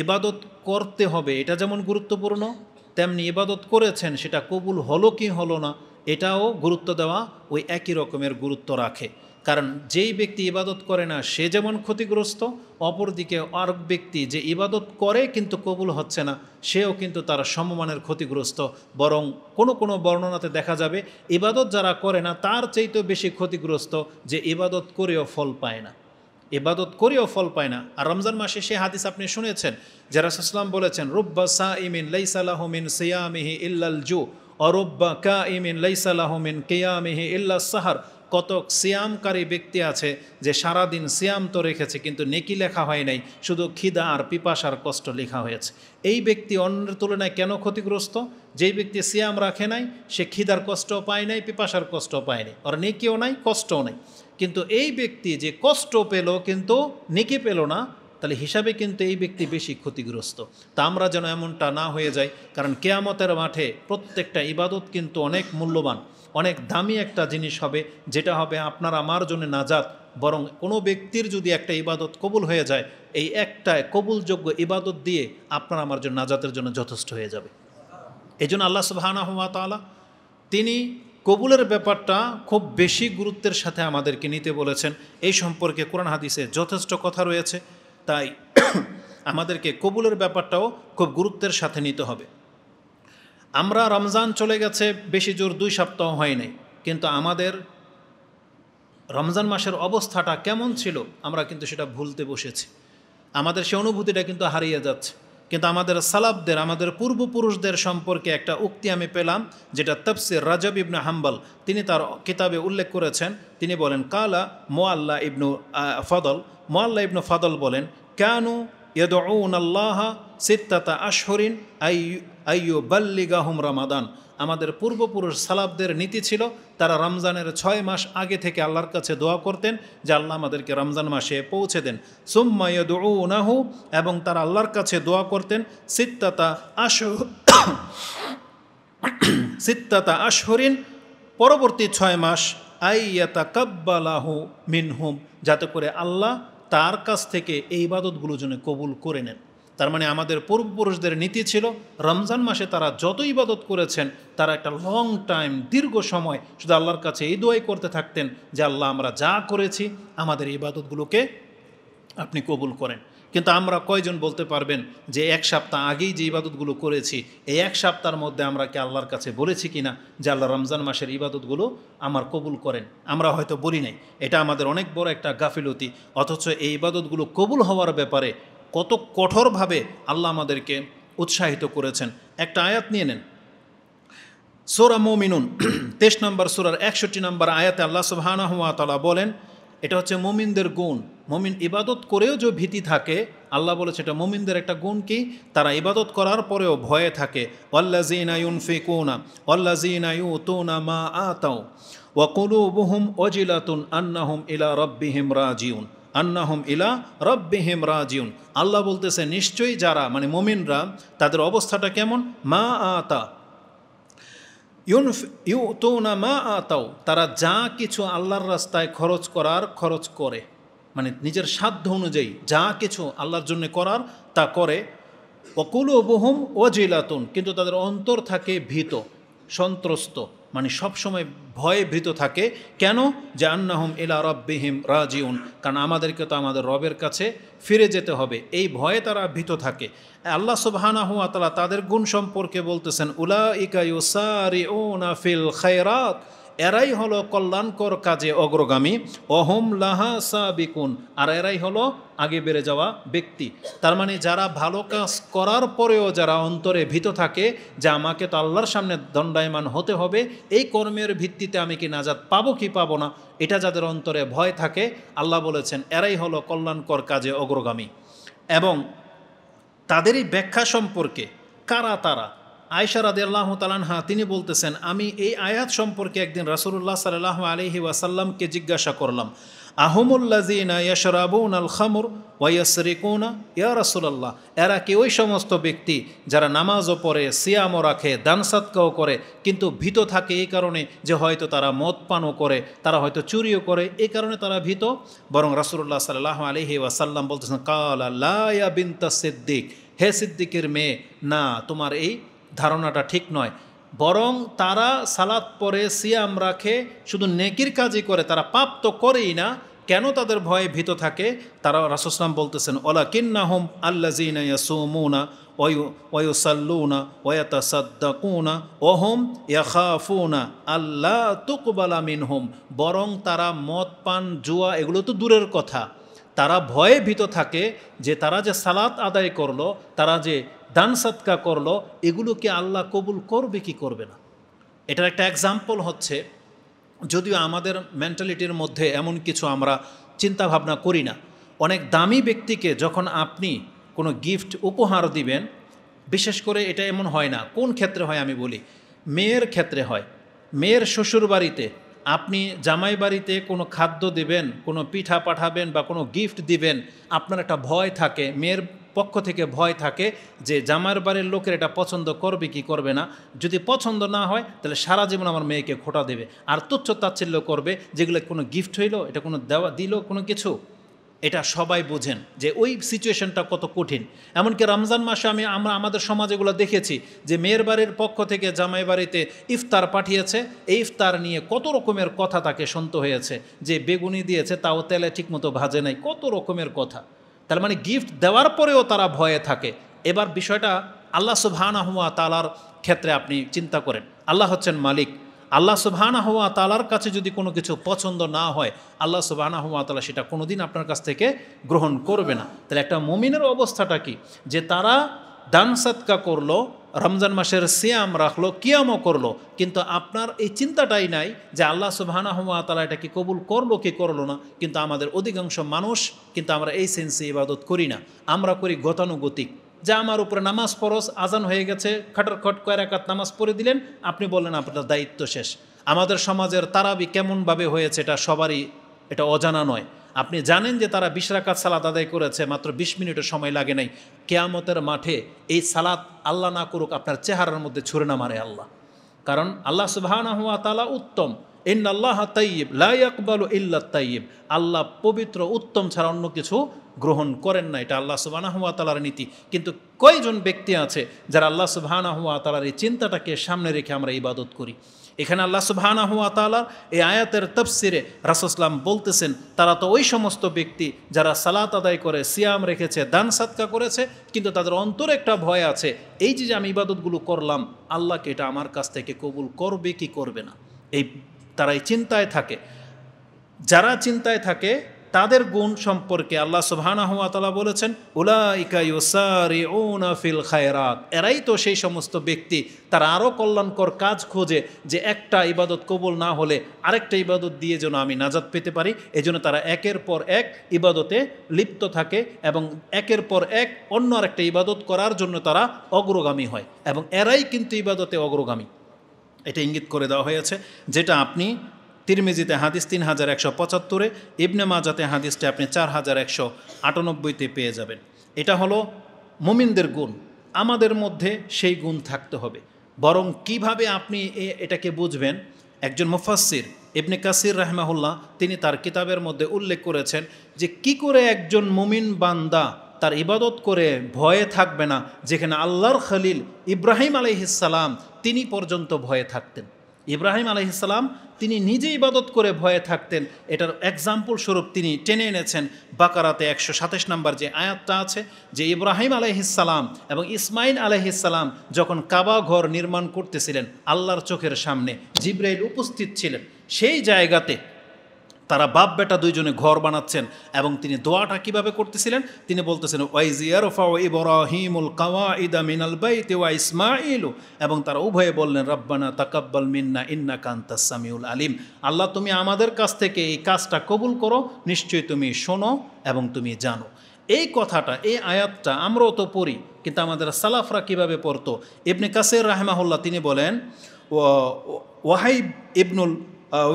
ইবাদত করতে হবে এটা যেমন গুরুত্বপূর্ণ, তেমনি ইবাদত করেছেন সেটা কবুল হলো কি হলো না এটাও গুরুত্ব দেওয়া ওই একই রকমের গুরুত্ব রাখে। কারণ যেই ব্যক্তি ইবাদত করে না সে যেমন ক্ষতিগ্রস্ত, অপরদিকে আর ব্যক্তি যে ইবাদত করে কিন্তু কবুল হচ্ছে না, সেও কিন্তু তার সমমানের ক্ষতিগ্রস্ত। বরং কোনো কোনো বর্ণনাতে দেখা যাবে ইবাদত যারা করে না তার চাইতেও বেশি ক্ষতিগ্রস্ত, যে ইবাদত করেও ফল পায় না, ইবাদত করেও ফল পায় না। আর রমজান মাসে সে হাদিস আপনি শুনেছেন যে রাসূলুল্লাহ সাল্লাল্লাহু আলাইহি ওয়াসাল্লাম বলেছেন, রুব্বা সাইমিন লাইসা লাহু মিন সিয়ামিহি ইল্লাল জু ওয়া রুব্বা কাইমিন লাইসা লাহু মিন কিয়ামিহি ইল্লাস সাহর। কত সিয়ামকারী ব্যক্তি আছে যে সারাদিন সিয়াম তো রেখেছে কিন্তু নেকি লেখা হয় নাই, শুধু খিদা আর পিপাসার কষ্ট লেখা হয়েছে। এই ব্যক্তি অন্যের তুলনায় কেন ক্ষতিগ্রস্ত? যেই ব্যক্তি সিয়াম রাখে নাই সে খিদার কষ্টও পায় নাই, পিপাসার কষ্টও পায় নাই, আর নেকিও নাই, কষ্টও নাই। কিন্তু এই ব্যক্তি যে কষ্ট পেল কিন্তু নেকি পেল না, তাহলে হিসাবে কিন্তু এই ব্যক্তি বেশি ক্ষতিগ্রস্ত। তা আমরা যেন এমনটা না হয়ে যায়, কারণ কিয়ামতের মাঠে প্রত্যেকটা ইবাদত কিন্তু অনেক মূল্যবান, অনেক দামি একটা জিনিস হবে, যেটা হবে আপনার আমার জন্য নাজাত। বরং কোনো ব্যক্তির যদি একটা ইবাদত কবুল হয়ে যায়, এই একটা কবুলযোগ্য ইবাদত দিয়ে আপনার আমার জন্য নাজাতের জন্য যথেষ্ট হয়ে যাবে। এই জন্য আল্লাহ সুবহানাহু ওয়া তাআলা তিনি কবুলের ব্যাপারটা খুব বেশি গুরুত্বের সাথে আমাদেরকে নিতে বলেছেন। এই সম্পর্কে কোরআন হাদিসে যথেষ্ট কথা রয়েছে। তাই আমাদেরকে কবুলের ব্যাপারটাও খুব গুরুত্বের সাথে নিতে হবে। আমরা রমজান চলে গেছে বেশি জোর 2 সপ্তাহ হয় নাই, কিন্তু আমাদের রমজান মাসের অবস্থাটা কেমন ছিল আমরা কিন্তু সেটা ভুলতে বসেছি। আমাদের সে অনুভূতিটা কিন্তু হারিয়ে যাচ্ছে। কিন্তু আমাদের সালাফদের, আমাদের পূর্বপুরুষদের সম্পর্কে একটা উক্তি আমি পেলাম, যেটা তাফসির রাজব ইবনে হাম্বল তিনি তার কিতাবে উল্লেখ করেছেন। তিনি বলেন, কালা মুআল্লা ইবনু ফাদল বলেন, কানু ইয়াদউন আল্লাহ সিত্তাতা আশহুরিন আইয়ুবাল্লিগাহুম রমাদান। আমাদের পূর্বপুরুষ সালাফদের নীতি ছিল, তারা রমজানের 6 মাস আগে থেকে আল্লাহর কাছে দোয়া করতেন যে আল্লাহ আমাদেরকে রমজান মাসে পৌঁছে দেন। সুম্মা ইয়াদউনাহু, এবং তারা আল্লাহর কাছে দোয়া করতেন সিত্তাতা আশহুরিন, পরবর্তী 6 মাস, আইয়াতাকাব্বালাহু মিনহুম, যাতে করে আল্লাহ তার কাছ থেকে এই ইবাদতগুলো যেন কবুল করে নেন। তার মানে আমাদের পূর্বপুরুষদের নীতি ছিল রমজান মাসে তারা যত ইবাদত করেছেন তারা একটা লং টাইম, দীর্ঘ সময় শুধু আল্লাহর কাছে এই দোয়াই করতে থাকতেন যে আল্লাহ আমরা যা করেছি আমাদের ইবাদতগুলোকে আপনি কবুল করেন। কিন্তু আমরা কয়জন বলতে পারবেন যে 1 সপ্তাহ আগেই যে ইবাদতগুলো করেছি এই 1 সপ্তাহের মধ্যে আমরা কি আল্লাহর কাছে বলেছি কিনা যে আল্লাহ রমজান মাসের ইবাদতগুলো আমার কবুল করেন? আমরা হয়তো বলি নাই। এটা আমাদের অনেক বড় একটা গাফিলতি। অথচ এই ইবাদতগুলো কবুল হওয়ার ব্যাপারে কত কঠোরভাবে আল্লাহ আমাদেরকে উৎসাহিত করেছেন। একটা আয়াত নিয়ে নেন, সূরা মুমিনুন 23 নম্বর সূরার 61 নম্বর আয়াতে আল্লাহ সুবহানাহু ওয়া তাআলা বলেন, এটা হচ্ছে মুমিনদের গুণ। মুমিন ইবাদত করেও যে ভীতি থাকে, আল্লাহ বলেছে এটা মুমিনদের একটা গুণ কি, তারা ইবাদত করার পরেও ভয়ে থাকে। ওয়াল্লাযীনা ইউনফিকুনা ওয়াল্লাযীনা ইউতুনা মা আতাউ ওয়া কুলুবুহুম ওয়াজিলাতুন আন্নাহুম ইলা রাব্বিহিম রাজিউন। আল্লাহ বলতেছে নিশ্চয়ই যারা মানে মুমিনরা তাদের অবস্থাটা কেমন, মা আতা ইউতুনা মা আতাও, তারা যা কিছু আল্লাহর রাস্তায় খরচ করে, মানে নিজের সাধ্য অনুযায়ী যা কিছু আল্লাহর জন্য করার তা করে। ওয়াকুলুবুহুম ওয়াজিলাতুন, কিন্তু তাদের অন্তর থাকে ভীত, সন্ত্রস্ত, মানে সবসময় ভয়ে ভীত থাকে। কেন? যে আন্নাহুম ইলা রাব্বিহিম রাজিউন, কারণ আমাদেরকে তো আমাদের রবের কাছে ফিরে যেতে হবে, এই ভয়ে তারা ভীত থাকে। আল্লাহ সুবহানাহু ওয়া তাআলা তাদের গুণ সম্পর্কে বলতেছেন, উলাইকা ইউসারিউনা ফিল খায়রাত, এরাই হলো কল্যাণকর কাজে অগ্রগামী, অহুম লাহা সাবিকুন, আর এরাই হলো আগে বেড়ে যাওয়া ব্যক্তি। তার মানে যারা ভালো কাজ করার পরেও যারা অন্তরে ভীত থাকে যে আমাকে তো আল্লাহর সামনে দণ্ডায়মান হতে হবে, এই কর্মের ভিত্তিতে আমি কি নাজাত পাবো কি পাবো না, এটা যাদের অন্তরে ভয় থাকে, আল্লাহ বলেছেন এরাই হলো কল্যাণকর কাজে অগ্রগামী। এবং তাদেরই ব্যাখ্যা সম্পর্কে কারা তারা, আয়েশা রাদিয়াল্লাহু তাআলা আনহা তিনি বলতেছেন, আমি এই আয়াত সম্পর্কে একদিন রাসূলুল্লাহ সাল্লাল্লাহু আলাইহি ওয়াসাল্লামকে জিজ্ঞাসা করলাম, আহুমুল্লাযীনা ইয়াশরাবুনাল খামর ওয়া ইয়াসরিকুনা, ইয়া রাসূলুল্লাহ, এরা কি ওই সমস্ত ব্যক্তি যারা নামাজও পড়ে, সিয়ামও রাখে, দান সাদকাও করে, কিন্তু ভীত থাকে এই কারণে যে হয়তো তারা মদ পানও করে, তারা হয়তো চুরিও করে, এই কারণে তারা ভীত? বরং রাসূলুল্লাহ সাল্লাল্লাহু আলাইহি ওয়াসাল্লাম বলতেছেন, কালা লা ইয়া বিনতা সিদ্দিক, হে সিদ্দিকের মেয়ে, না, তোমার এই ধারণাটা ঠিক নয়। বরং তারা সালাত পড়ে, সিয়াম রাখে, শুধু নেকির কাজই করে, তারা পাপ তো করেই না। কেন তাদের ভয়ে ভীত থাকে? তারা রাসূল সাল্লাল্লাহু আলাইহি ওয়াসাল্লাম বলতেছেন, ওয়ালাকিন্নাহুম আল্লাযীনা ইয়াসুমুনা ওয়া ইউসাল্লুনা ওয়া ইয়াতাসাদ্দাকুনা ওয়া হুম ইয়াখাফুনা আল্লা তুকবালা মিনহুম, বরং তারা মদ পান, জুয়া এগুলো তো দূরের কথা, তারা ভয়ে ভীত থাকে যে তারা যে সালাত আদায় করলো, তারা যে দান সাদকা করলো, এগুলোকে আল্লাহ কবুল করবে কি করবে না। এটার একটা এক্সাম্পল হচ্ছে, যদিও আমাদের মেন্টালিটির মধ্যে এমন কিছু আমরা চিন্তা ভাবনা করি না, অনেক দামি ব্যক্তিকে যখন আপনি কোনো গিফট উপহার দিবেন, বিশেষ করে এটা এমন হয় না, কোন ক্ষেত্রে হয় আমি বলি, মেয়ের ক্ষেত্রে হয়। মেয়ের শ্বশুর বাড়িতে আপনি জামাই বাড়িতে কোনো খাদ্য দিবেন, কোনো পিঠা পাঠাবেন বা কোনো গিফট দিবেন, আপনার একটা ভয় থাকে, মেয়ের পক্ষ থেকে ভয় থাকে যে জামাইয়ের বাড়ির লোকের এটা পছন্দ করবে কি করবে না। যদি পছন্দ না হয় তাহলে সারা জীবন আমার মেয়েকে খোঁটা দেবে, আর তুচ্ছ তাচ্ছিল্য করবে, যেগুলো কোনো গিফট হইলো, এটা কোনো দেওয়া দিল কোনো কিছু। এটা সবাই বোঝেন যে ওই সিচুয়েশনটা কত কঠিন। এমনকি রমজান মাসে আমরা আমাদের সমাজ এগুলো দেখেছি যে মেয়ের বাড়ির পক্ষ থেকে জামাই বাড়িতে ইফতার পাঠিয়েছে, এই ইফতার নিয়ে কত রকমের কথা তাকে শুনতে হয়েছে, যে বেগুনি দিয়েছে তাও তেলে ঠিকমতো ভাজে নাই, কত রকমের কথা। তার মানে গিফট দেওয়ার পরেও তারা ভয়ে থাকে। এবার বিষয়টা আল্লাহ সুবহানাহু ওয়া তাআলার ক্ষেত্রে আপনি চিন্তা করেন। আল্লাহ হচ্ছেন মালিক। আল্লাহ সুবহানাহু ওয়া তাআলার কাছে যদি কোনো কিছু পছন্দ না হয়, আল্লাহ সুবহানাহু ওয়া তাআলা সেটা কোনোদিন আপনার কাছ থেকে গ্রহণ করবে না। তাহলে একটা মুমিনের অবস্থাটা কি, যে তারা দান সদকা করলো, রমজান মাসের সিয়াম রাখলো, কিয়ামও করলো, কিন্তু আপনার এই চিন্তাটাই নাই যে আল্লাহ সুবহানাহু ওয়া তাআলা এটা কি কবুল করলো কি করলো না। কিন্তু আমাদের অধিকাংশ মানুষ কিন্তু আমরা এই সেন্সে ইবাদত করি না, আমরা করি গতানুগতিক। যা আমার উপরে নামাজ ফরজ, আজান হয়ে গেছে, খটরখট কয় রাকাত নামাজ পড়ে দিলেন, আপনি বললেন আপনার দায়িত্ব শেষ। আমাদের সমাজের তারাবি কেমনভাবে হয়েছে এটা সবারই এটা অজানা নয়। আপনি জানেন যে তারা 20 রাকাত সালাত আদায় করেছে, মাত্র 20 মিনিটের সময় লাগে নাই। কিয়ামতের মাঠে এই সালাত আল্লাহ না করুক আপনার চেহারার মধ্যে ছুঁড়ে না মারে আল্লাহ। কারণ আল্লাহ সুবহানাহু ওয়া তাআলা উত্তম, ইন্নাল্লাহা তাইয়্যিব লা ইয়াকবালু ইল্লা তাইয়্যিব। আল্লাহ পবিত্র, উত্তম ছাড়া অন্য কিছু গ্রহণ করেন না, এটা আল্লাহ সুবহানাহু ওয়া তাআলার নীতি। কিন্তু কয়জন ব্যক্তি আছে যারা আল্লাহ সুবহানাহু ওয়া তাআলার এই চিন্তাটাকে সামনে রেখে আমরা ইবাদত করি। এখানে আল্লাহ সুবহানাহু ওয়া তাআলা এই আয়াতের তাফসিরে রাসূল সাল্লাল্লাহু আলাইহি ওয়াসাল্লাম বলতেছেন, তারা তো ওই সমস্ত ব্যক্তি যারা সালাত আদায় করে, সিয়াম রেখেছে, দান সাদকা করেছে, কিন্তু তাদের অন্তরে একটা ভয় আছে, এই যে আমি ইবাদতগুলো করলাম, আল্লাহকে এটা আমার কাছ থেকে কবুল করবে কি করবে না। তারা এই চিন্তায় থাকে। যারা চিন্তায় থাকে তাদের গুণ সম্পর্কে আল্লাহ সুবহানাহু ওয়া তাআলা বলেছেন, উলাইকা ইউসারিউনা ফিল খায়রাত। এরাই তো সেই সমস্ত ব্যক্তি, তারা আরও কল্যাণকর কাজ খোঁজে, যে একটা ইবাদত কবুল না হলে আরেকটা ইবাদত দিয়ে যেন আমি নাজাত পেতে পারি। এজন্য তারা একের পর এক ইবাদতে লিপ্ত থাকে এবং একের পর এক অন্য আরেকটা ইবাদত করার জন্য তারা অগ্রগামী হয়, এবং এরাই কিন্তু ইবাদতে অগ্রগামী। এটা ইঙ্গিত করে দেওয়া হয়েছে, যেটা আপনি তিরমিজিতে হাদিস 3175, ইবনে মাজাতে হাদিসটা আপনি 4198-তে পেয়ে যাবেন। এটা হলো মুমিনদের গুণ। আমাদের মধ্যে সেই গুণ থাকতে হবে। বরং কিভাবে আপনি এটাকে বুঝবেন, একজন মুফাসসির ইবনে কাসির রাহমাহুল্লাহ তিনি তার কিতাবের মধ্যে উল্লেখ করেছেন যে কি করে একজন মুমিন বান্দা তার ইবাদত করে ভয়ে থাকবে না, যেখানে আল্লাহর খলিল ইব্রাহিম আলাইহিস সালাম তিনি পর্যন্ত ভয়ে থাকতেন। ইব্রাহিম আলাইহিস সালাম তিনি নিজে ইবাদত করে ভয়ে থাকতেন। এটার এক্সাম্পল স্বরূপ তিনি টেনে এনেছেন বাকারাতে 127 নম্বর যে আয়াতটা আছে, যে ইব্রাহিম আলাইহিস সালাম এবং ইসমাইল আলাইহিস সালাম যখন কাবা ঘর নির্মাণ করতেছিলেন, আল্লাহর চোখের সামনে জিবরাইল উপস্থিত ছিলেন, সেই জায়গাতে তারা বাপ বেটা দুইজনে ঘর বানাচ্ছেন, এবং তিনি দোয়াটা কিভাবে করতেছিলেন, তিনি বলতেছেন ওয়াইজ ইয়ারফাউ ইব্রাহিমুল কাওয়াইদা মিনাল বাইতি ওয়া ইসমাঈলু, এবং তারা উভয়ে বললেন রব্বানা তাকাব্বাল মিন্না ইন্নাকা আনতাস সামিউল আলিম। আল্লাহ তুমি আমাদের কাছ থেকে এই কাজটা কবুল করো, নিশ্চয়ই তুমি শোনো এবং তুমি জানো। এই কথাটা, এই আয়াতটা আমরাও তো পড়ি, কিন্তু আমাদের সালাফরা কিভাবে পড়তো। ইবনে কাসির রাহমাহুল্লাহ তিনি বলেন, ওয়াহাইব ইবনুল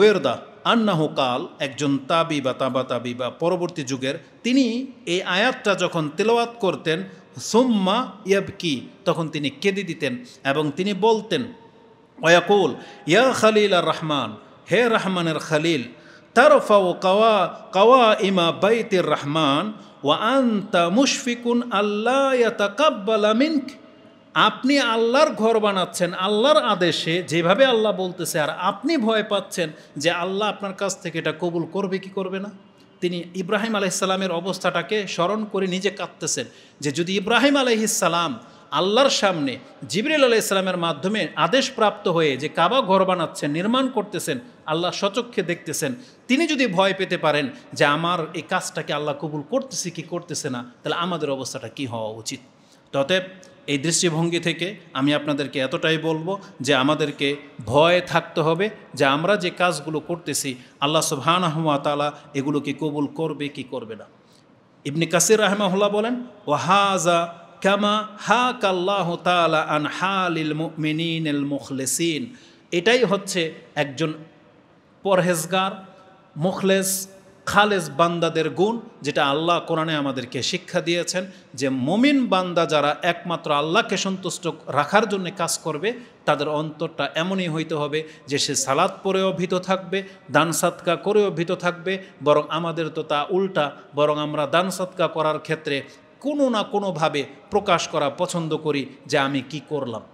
ওয়েরদা আন্নাহু কাল, একজন তাবি বা পরবর্তী যুগের, তিনি এই আয়াতটা যখন তেলাওয়াত করতেন, সুম্মা ইয়াবকি, তখন তিনি কেঁদে দিতেন এবং তিনি বলতেন ওয়াকুল ইয়া খালিল আর রহমান, হে রহমানের খালিল, তারফাউ কাওয়া ইমা বাইতির রহমান ওয়া আনতা মুশফিকুন আল্লাহ ইয়াতাকাব্বালা মিনক। আপনি আল্লাহর ঘর বানাচ্ছেন আল্লাহর আদেশে, যেভাবে আল্লাহ বলতেছে, আর আপনি ভয় পাচ্ছেন যে আল্লাহ আপনার কাছ থেকে এটা কবুল করবে কি করবে না। তিনি ইব্রাহিম আলাইহিস সালামের অবস্থাটাকে স্মরণ করে নিজে কাঁদতেছেন, যে যদি ইব্রাহিম আলাইহিস সালাম আল্লাহর সামনে জিবরিল আলাইহিস সালামের মাধ্যমে আদেশপ্রাপ্ত হয়ে যে কাবা ঘর বানাচ্ছেন, নির্মাণ করতেছেন, আল্লাহ স্বচক্ষে দেখতেছেন, তিনি যদি ভয় পেতে পারেন যে আমার এই কাজটাকে আল্লাহ কবুল করতেছে কি করতেছে না, তাহলে আমাদের অবস্থাটা কি হওয়া উচিত। অতএব এই দৃষ্টিভঙ্গি থেকে আমি আপনাদেরকে এতটাই বলবো যে আমাদেরকে ভয় থাকতে হবে যে আমরা যে কাজগুলো করতেছি আল্লাহ সুবহানাহু ওয়া তাআলা এগুলোকে কবুল করবে কি করবে না। ইবনে কাসির রাহমাহুল্লাহ বলেন, ওয়াহাজা কামা হাকাল্লাহু তাআলা আন হালিল মুমিনিনিল মুখলিসিন। এটাই হচ্ছে একজন পরহেজগার, মুখলেস, খালেস বান্দাদের গুণ, যেটা আল্লাহ কোরআনে আমাদেরকে শিক্ষা দিয়েছেন যে মুমিন বান্দা যারা একমাত্র আল্লাহকে সন্তুষ্ট রাখার জন্য কাজ করবে তাদের অন্তরটা এমনই হইতে হবে যে সে সালাত পড়েও ভীত থাকবে, দান সাদকা করেও ভীত থাকবে। বরং আমাদের তো তা উল্টা, বরং আমরা দান সাদকা করার ক্ষেত্রে কোনো না কোনোভাবে প্রকাশ করা পছন্দ করি যে আমি কি করলাম,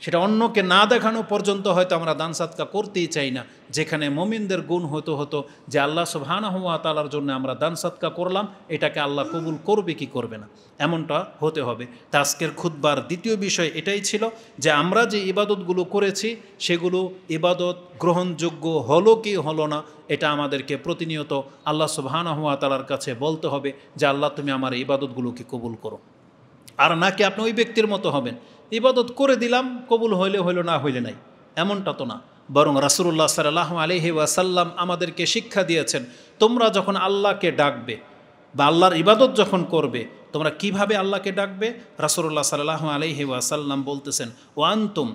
সেটা অন্যকে না দেখানো পর্যন্ত হয়তো আমরা দান সাদকা করতেই চাই না। যেখানে মুমিনদের গুণ হতো যে আল্লাহ সুবহানাহু ওয়া তাআলার জন্য আমরা দান সাদকা করলাম, এটাকে আল্লাহ কবুল করবে কি করবে না, এমনটা হতে হবে। তা আজকের খুতবার দ্বিতীয় বিষয় এটাই ছিল যে আমরা যে ইবাদতগুলো করেছি সেগুলো ইবাদত গ্রহণযোগ্য হলো কি হলো না, এটা আমাদেরকে প্রতিনিয়ত আল্লাহ সুবহানাহু ওয়া তাআলার কাছে বলতে হবে যে আল্লাহ তুমি আমার ইবাদতগুলোকে কবুল করো। আর নাকি আপনি ওই ব্যক্তির মতো হবেন, ইবাদত করে দিলাম, কবুল হইলে হইল, না হইলে নাই, এমনটা তো না। বরং রাসূলুল্লাহ সাল্লাল্লাহু আলাইহি ওয়াসাল্লাম আমাদেরকে শিক্ষা দিয়েছেন তোমরা যখন আল্লাহকে ডাকবে বা আল্লাহর ইবাদত যখন করবে তোমরা কিভাবে আল্লাহকে ডাকবে। রাসূলুল্লাহ সাল্লাল্লাহু আলাইহি ওয়াসাল্লাম বলতেছেন ওয়ান্তুম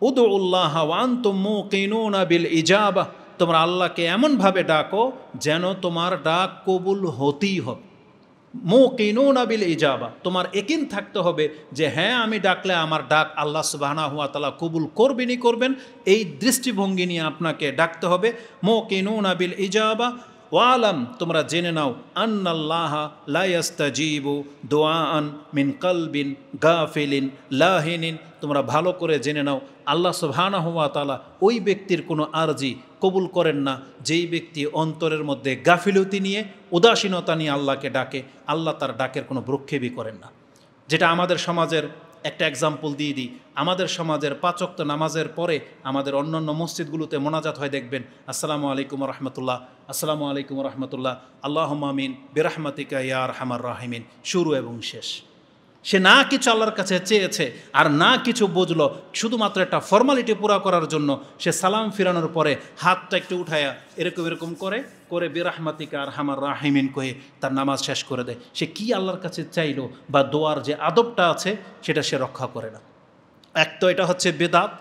উদউল্লাহ ওয়ান্তুম মুকিনুনা বিল ইজাবা, তোমরা আল্লাহকে এমনভাবে ডাকো যেন তোমার ডাক কবুল হতেই হবে। মুকিনুনা বিল ইজাবা, তোমার ইয়াকিন থাকতে হবে যে হ্যাঁ আমি ডাকলে আমার ডাক আল্লাহ সুবহানাহু ওয়া তাআলা কবুল করবেনই করবেন, এই দৃষ্টিভঙ্গি নিয়ে আপনাকে ডাকতে হবে। মুকিনুনা বিল ইজাবা ওয়ালাম, তোমরা জেনে নাও আন্নাল্লাহা লা ইয়াস্তাজিবু দুআআন মিন কলবিন গাফিলিন লাহিনিন, তোমরা ভালো করে জেনে নাও আল্লাহ সুবহানাহু ওয়া তাআলা ওই ব্যক্তির কোনো আরজি কবুল করেন না যেই ব্যক্তি অন্তরের মধ্যে গাফিলতি নিয়ে উদাসীনতা নিয়ে আল্লাহকে ডাকে। আল্লাহ তার ডাকের কোনো ভ্রুক্ষেপই করেন না। যেটা আমাদের সমাজের একটা এক্সাম্পল দিয়ে দিই, আমাদের সমাজের 5 ওয়াক্ত নামাজের পরে আমাদের অন্যান্য মসজিদগুলোতে মোনাজাত হয়, দেখবেন আসসালামু আলাইকুম রহমতুল্লাহ, আসসালামু আলাইকুম রহমতুল্লাহ, আল্লাহুম্মা আমিন বিরহমাতিকা ইয়া আরহামার রাহিমিন, শুরু এবং শেষ। সে না কিছু আল্লাহর কাছে চেয়েছে আর না কিছু বুঝলো, শুধুমাত্র একটা ফর্মালিটি পুরা করার জন্য সে সালাম ফিরানোর পরে হাতটা একটু উঠায়া এরকম করে বিরহমাতিকা আরহামার রাহিমিন কহে তার নামাজ শেষ করে দেয়। সে কি আল্লাহর কাছে চাইলো বা দোয়ার যে আদবটা আছে সেটা সে রক্ষা করে না। এক তো এটা হচ্ছে বেদাত,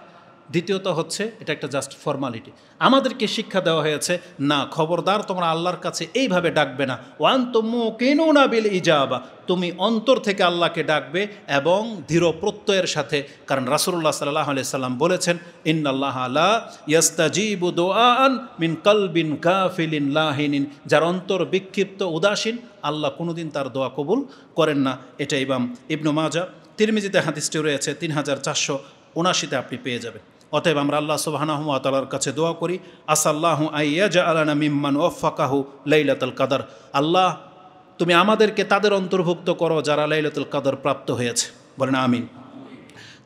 দ্বিতীয়ত হচ্ছে এটা একটা জাস্ট ফর্মালিটি। আমাদেরকে শিক্ষা দেওয়া হয়েছে না, খবরদার তোমরা আল্লাহর কাছে এইভাবে ডাকবে না, ওয়ান্তুম মুকিনুনা বিল ইজাবা, তুমি অন্তর থেকে আল্লাহকে ডাকবে এবং দৃঢ় প্রত্যয়ের সাথে। কারণ রাসূলুল্লাহ সাল্লাল্লাহু আলাইহি সাল্লাম বলেছেন ইন্নাল্লাহা লা ইয়াস্তাজিবু দুআআন মিন কলবিন গাফিলিন লাহিনিন, যার অন্তর বিক্ষিপ্ত উদাসীন আল্লাহ কোনোদিন তার দোয়া কবুল করেন না। এটা ইমাম ইবনে মাজাহ তিরমিজিতে হাদিসটি রয়েছে 3479-তে আপনি পেয়ে যাবেন। অতএব আমরা আল্লাহ সুবহানাহু ওয়া তাআলার কাছে দোয়া করি আসাল্লাহু আইয়াজআলানা মিম্মান ওয়াফাকাহু লাইলাতুল কদর, আল্লাহ তুমি আমাদেরকে তাদের অন্তর্ভুক্ত করো যারা লাইলাতুল কদর প্রাপ্ত হয়েছে, বলেন আমিন।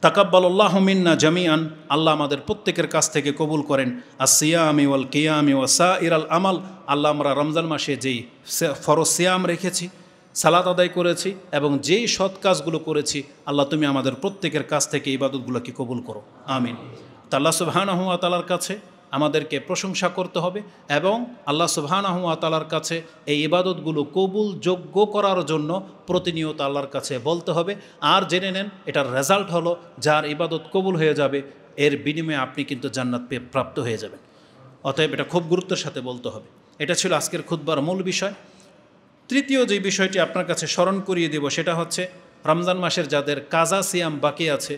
তাকাব্বালাল্লাহু মিন্না জামিআন, আল্লাহ আমাদের প্রত্যেকের কাছ থেকে কবুল করেন। আসসিয়ামি ওয়াল কিয়ামি ওয়া সাইরাল আমাল, আল্লাহ আমরা রমজান মাসে যেই ফরজ সিয়াম রেখেছি, সালাত আদায় করেছি এবং যেই সৎ কাজগুলো করেছি, আল্লাহ তুমি আমাদের প্রত্যেকের কাছ থেকে ইবাদতগুলোকে কবুল করো, আমিন। তা আল্লাহ সুবহানাহু ওয়া তাআলার কাছে আমাদেরকে প্রশংসা করতে হবে এবং আল্লাহ সুবহানাহু ওয়া তাআলার কাছে এই ইবাদতগুলো কবুল যোগ্য করার জন্য প্রতিনিয়ত আল্লাহর কাছে বলতে হবে। আর জেনে নেন এটার রেজাল্ট হলো যার ইবাদত কবুল হয়ে যাবে এর বিনিময়ে আপনি কিন্তু জান্নাত পেয়ে প্রাপ্ত হয়ে যাবেন। অতএব এটা খুব গুরুত্বের সাথে বলতে হবে। এটা ছিল আজকের খুতবার মূল বিষয়। তৃতীয় যে বিষয়টি আপনার কাছে স্মরণ করিয়ে দেব সেটা হচ্ছে রমজান মাসের যাদের কাজা সিয়াম বাকি আছে,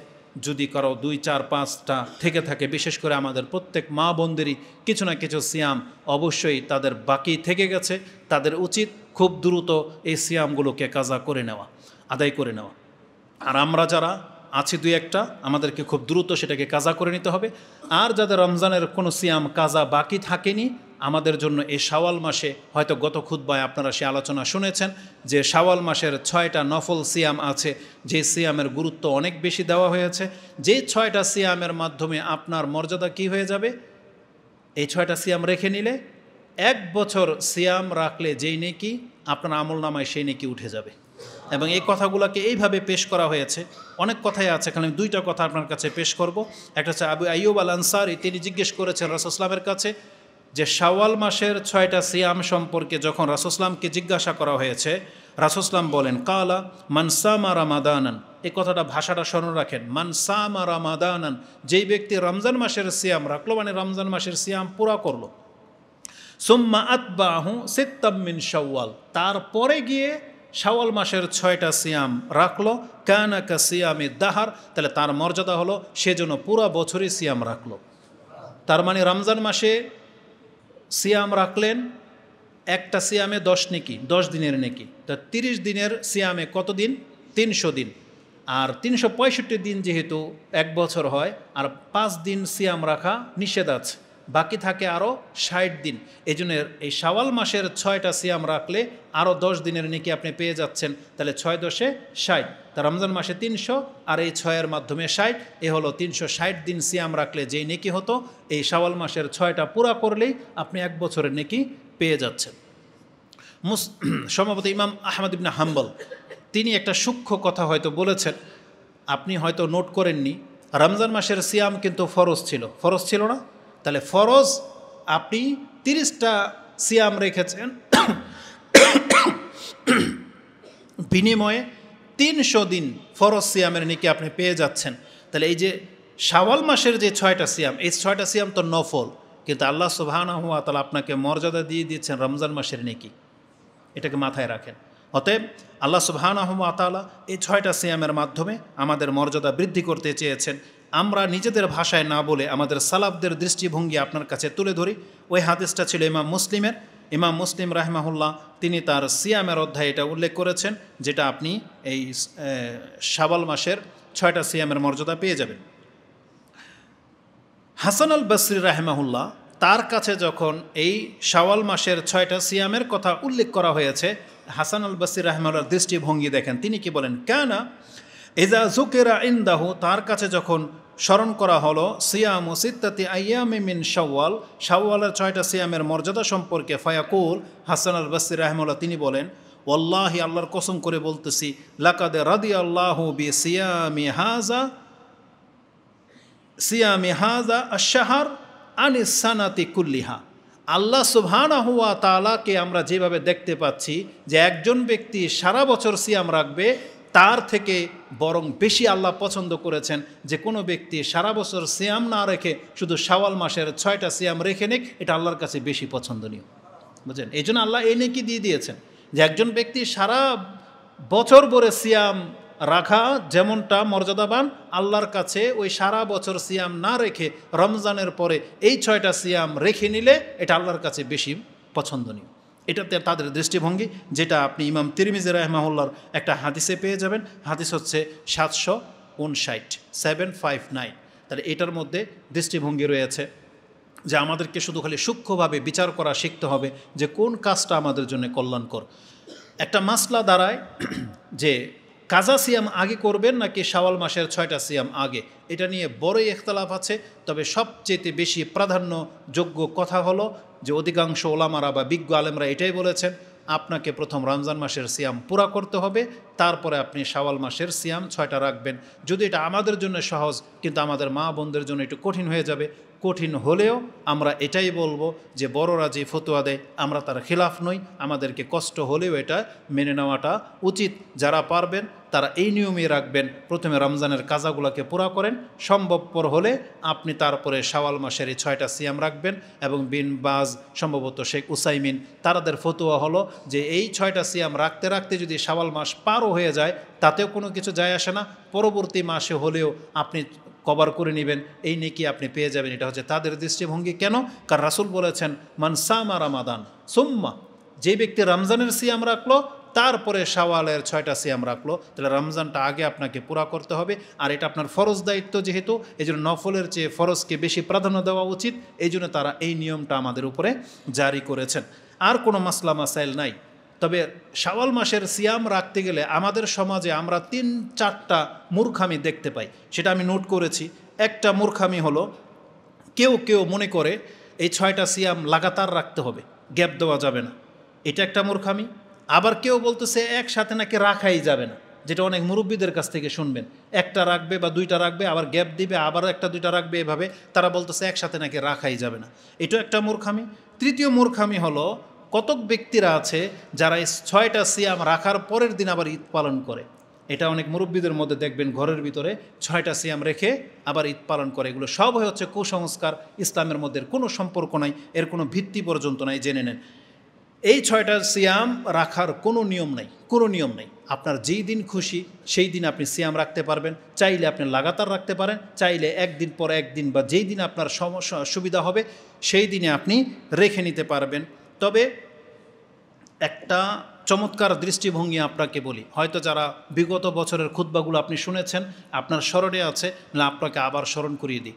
যদি কারো 2, 4, 5টা থেকে থাকে, বিশেষ করে আমাদের প্রত্যেক মা বোনদেরই কিছু না কিছু সিয়াম অবশ্যই তাদের বাকি থেকে গেছে, তাদের উচিত খুব দ্রুত এই সিয়ামগুলোকে কাজা করে নেওয়া, আদায় করে নেওয়া। আর আমরা যারা আছি 2-1টা, আমাদেরকে খুব দ্রুত সেটাকে কাজা করে নিতে হবে। আর যাদের রমজানের কোনো সিয়াম কাজা বাকি থাকেনি, আমাদের জন্য এই শাওয়াল মাসে হয়তো গত খুতবায় আপনারা সে আলোচনা শুনেছেন যে শাওয়াল মাসের 6টা নফল সিয়াম আছে, যে সিয়ামের গুরুত্ব অনেক বেশি দেওয়া হয়েছে। যে 6টা সিয়ামের মাধ্যমে আপনার মর্যাদা কি হয়ে যাবে, এই 6টা সিয়াম রেখে নিলে 1 বছর সিয়াম রাখলে যেই নেকি আপনার আমল নামায় সেই নেকি উঠে যাবে। এবং এই কথাগুলোকে এইভাবে পেশ করা হয়েছে, অনেক কথাই আছে, এখানে 2টা কথা আপনার কাছে পেশ করব। একটা হচ্ছে আবু আইয়ুব আল আনসারী, তিনি জিজ্ঞেস করেছেন রাসূলুল্লাহ সাল্লাল্লাহু আলাইহি ওয়াসাল্লামের কাছে যে শাওয়াল মাসের 6টা সিয়াম সম্পর্কে যখন রাসূলুল্লাহ সাল্লাল্লাহু আলাইহি ওয়াসাল্লামকে জিজ্ঞাসা করা হয়েছে, রাসূলুল্লাহ সাল্লাল্লাহু আলাইহি ওয়াসাল্লাম বলেন কালা মান সামা রামাদানান, এই কথাটা ভাষাটা স্মরণ রাখেন, মান সামা রামাদানান, যেই ব্যক্তি রমজান মাসের সিয়াম রাখলো, মানে রমজান মাসের সিয়াম পুরা করলো, সুম্মা আতবাহু সিত্তাম মিন শাওয়াল, তারপরে গিয়ে শাওয়াল মাসের 6টা সিয়াম রাখলো, কানা কা সিয়ামি দাহার, তাহলে তার মর্যাদা হলো সেজন্য পুরো বছরই সিয়াম রাখলো। তার মানে রমজান মাসে সিয়াম রাখলেন, একটা সিয়ামে 10 নেকি, 10 দিনের নেকি, তা 30 দিনের সিয়ামে কত দিন? 300 দিন। আর 365 দিন যেহেতু এক বছর হয়, আর 5 দিন সিয়াম রাখা নিষেধ আছে, বাকি থাকে আরও 60 দিন। এই জন্য এই শাওয়াল মাসের 6টা সিয়াম রাখলে আরও 10 দিনের নেকি আপনি পেয়ে যাচ্ছেন, তাহলে 6 10 60। তা রমজান মাসে 300 আর এই 6-এর মাধ্যমে 60, এ হলো 360 দিন সিয়াম রাখলে যেই নেকি হতো, এই শাওয়াল মাসের 6টা পুরা করলেই আপনি এক বছরের নেকি পেয়ে যাচ্ছেন। সম্ভবত ইমাম আহমদ ইবনে হাম্বল তিনি একটা সূক্ষ্ম কথা হয়তো বলেছেন, আপনি হয়তো নোট করেননি। রমজান মাসের সিয়াম কিন্তু ফরজ ছিল না? তাহলে ফরজ আপনি 30টা সিয়াম রেখেছেন, বিনিময়ে 300 দিন ফরজ সিয়ামের নেকি আপনি পেয়ে যাচ্ছেন। তাহলে এই যে শাওয়াল মাসের যে 6টা সিয়াম, এই 6টা সিয়াম তো নফল, কিন্তু আল্লাহ সুবহানাহু ওয়া তাআলা আপনাকে মর্যাদা দিয়ে দিচ্ছেন রমজান মাসের নেকি, এটাকে মাথায় রাখেন। অতএব আল্লাহ সুবহানাহু ওয়া তাআলা এই 6টা সিয়ামের মাধ্যমে আমাদের মর্যাদা বৃদ্ধি করতে চেয়েছেন। আমরা নিজেদের ভাষায় না বলে আমাদের সালাফদের দৃষ্টিভঙ্গি আপনার কাছে তুলে ধরি। ওই হাদিসটা ছিল ইমাম মুসলিমের। ইমাম মুসলিম রাহিমাহুল্লাহ তিনি তার সিয়ামের অধ্যায়ে এটা উল্লেখ করেছেন, যেটা আপনি এই শাওয়াল মাসের 6টা সিয়ামের মর্যাদা পেয়ে যাবেন। হাসান আল বসরি রাহিমাহুল্লাহ তার কাছে যখন এই শাওয়াল মাসের 6টা সিয়ামের কথা উল্লেখ করা হয়েছে, হাসান আল বসরি রাহিমাহুল্লাহর দৃষ্টিভঙ্গি দেখেন, তিনি কি বলেন, কানা ইজা যুকিরা ইনদাহু, তার কাছে যখন স্মরণ করা হলো সিয়ামু সিত্তাতি আইয়ামি মিন শাওয়াল, শাওয়ালের 6টা সিয়ামের মর্যাদা সম্পর্কে, ফায়াকুল, হাসান আল বসরি রাহিমাহুল্লাহ তিনি বলেন, ওয়াল্লাহি আল্লাহর কসম করে বলতেছি, লাকাদ রাদিয়াল্লাহু বি সিয়ামি হাযা আশ-শাহর আনিস সানাতি কুল্লিহা। আল্লাহ সুবহানাহু ওয়া তাআলাকে আমরা যেভাবে দেখতে পাচ্ছি যে একজন ব্যক্তি সারা বছর সিয়াম রাখবে, তার থেকে বরং বেশি আল্লাহ পছন্দ করেছেন যে কোনো ব্যক্তি সারা বছর সিয়াম না রেখে শুধু শাওয়াল মাসের 6টা সিয়াম রেখে নিক, এটা আল্লাহর কাছে বেশি পছন্দনীয়। বুঝলেন? এই জন্য আল্লাহ এই নেকি দিয়ে দিয়েছেন যে একজন ব্যক্তি সারা বছর ভরে সিয়াম রাখা যেমনটা মর্যাদাবান, আল্লাহর কাছে ওই সারা বছর সিয়াম না রেখে রমজানের পরে এই 6টা সিয়াম রেখে নিলে এটা আল্লাহর কাছে বেশি পছন্দনীয়। এটাতে তাদের দৃষ্টিভঙ্গি, যেটা আপনি ইমাম তিরমিজি রাহিমাহুল্লাহর একটা হাদিসে পেয়ে যাবেন। হাদিস হচ্ছে 759। তাহলে এটার মধ্যে দৃষ্টিভঙ্গি রয়েছে যে আমাদেরকে শুধু খালি সূক্ষ্মভাবে বিচার করা শিখতে হবে যে কোন কাজটা আমাদের জন্য কল্যাণকর। একটা মাসলা দাঁড়ায় যে কাজা সিয়াম আগে করবেন নাকি শাওয়াল মাসের 6টা সিয়াম আগে, এটা নিয়ে বড়ই ইখতিলাফ আছে। তবে সবচেয়ে বেশি প্রাধান্যযোগ্য কথা হলো যে অধিকাংশ ওলামারা বা বিজ্ঞ আলেমরা এটাই বলেছেন, আপনাকে প্রথম রমজান মাসের সিয়াম পুরা করতে হবে, তারপরে আপনি শাওয়াল মাসের সিয়াম 6টা রাখবেন। যদি এটা আমাদের জন্য সহজ, কিন্তু আমাদের মা বোনদের জন্য একটু কঠিন হয়ে যাবে। কঠিন হলেও আমরা এটাই বলবো যে বড়রা যে ফতোয়া দেয় আমরা তার খিলাফ নই, আমাদেরকে কষ্ট হলেও এটা মেনে নেওয়াটা উচিত। যারা পারবেন তারা এই নিয়মই রাখবেন, প্রথমে রমজানের কাজাগুলোকে পুরা করেন, সম্ভবপর হলে আপনি তারপরে শাওয়াল মাসের এই 6টা সিয়াম রাখবেন। এবং বিন বাজ, সম্ভবত শেখ উসাইমিন, তাদের ফতোয়া হলো যে এই 6টা সিয়াম রাখতে রাখতে যদি শাওয়াল মাস পারও হয়ে যায় তাতেও কোনো কিছু যায় আসে না, পরবর্তী মাসে হলেও আপনি কভার করে নেবেন, এই নেকি আপনি পেয়ে যাবেন। এটা হচ্ছে তাদের দৃষ্টিভঙ্গি। কেন? কারণ রাসূল বলেছেন, মান সামা রমাদান সুম্মা, যে ব্যক্তি রমজানের সিয়াম রাখলো তারপরে শাওয়ালের 6টা সিয়াম রাখলো, তাহলে রমজানটা আগে আপনাকে পুরা করতে হবে। আর এটা আপনার ফরজ দায়িত্ব, যেহেতু এই জন্য নফলের চেয়ে ফরজকে বেশি প্রাধান্য দেওয়া উচিত। এই জন্য তারা এই নিয়মটা আমাদের উপরে জারি করেছেন। আর কোনো মাসলা মাসাইল নাই। তবে শাওয়াল মাসের সিয়াম রাখতে গেলে আমাদের সমাজে আমরা 3-4টা মূর্খামি দেখতে পাই, সেটা আমি নোট করেছি। একটা মূর্খামি হলো কেউ মনে করে এই 6টা সিয়াম লাগাতার রাখতে হবে, গ্যাপ দেওয়া যাবে না, এটা একটা মূর্খামি। আবার কেউ বলতেছে একসাথে নাকি রাখাই যাবে না, যেটা অনেক মুরব্বীদের কাছ থেকে শুনবেন, একটা রাখবে বা 2টা রাখবে, আবার গ্যাপ দিবে, আবার একটা 2টা রাখবে, এভাবে তারা বলতেছে একসাথে নাকি রাখাই যাবে না, এটা একটা মূর্খামি। তৃতীয় মূর্খামি হলো কতক ব্যক্তিরা আছে যারা এই 6টা সিয়াম রাখার পরের দিন আবার ঈদ পালন করে। এটা অনেক মুরব্বীদের মধ্যে দেখবেন ঘরের ভিতরে 6টা সিয়াম রেখে আবার ঈদ পালন করে। এগুলো সব হচ্ছে কুসংস্কার, ইসলামের মধ্যে কোনো সম্পর্ক নাই, এর কোনো ভিত্তি পর্যন্ত নাই, জেনে নেন। এই 6টা সিয়াম রাখার কোনো নিয়ম নাই, কোনো নিয়ম নেই। আপনার যেই দিন খুশি সেই দিন আপনি সিয়াম রাখতে পারবেন, চাইলে আপনি লাগাতার রাখতে পারেন, চাইলে একদিন পর একদিন বা যেই দিন আপনার সুবিধা হবে সেই দিনে আপনি রেখে নিতে পারবেন। তবে একটা চমৎকার দৃষ্টিভঙ্গি আপনাকে বলি, হয়তো যারা বিগত বছরের খুতবাগুলো আপনি শুনেছেন, আপনার স্মরণে আছে, না আপনাকে আবার স্মরণ করিয়ে দিই।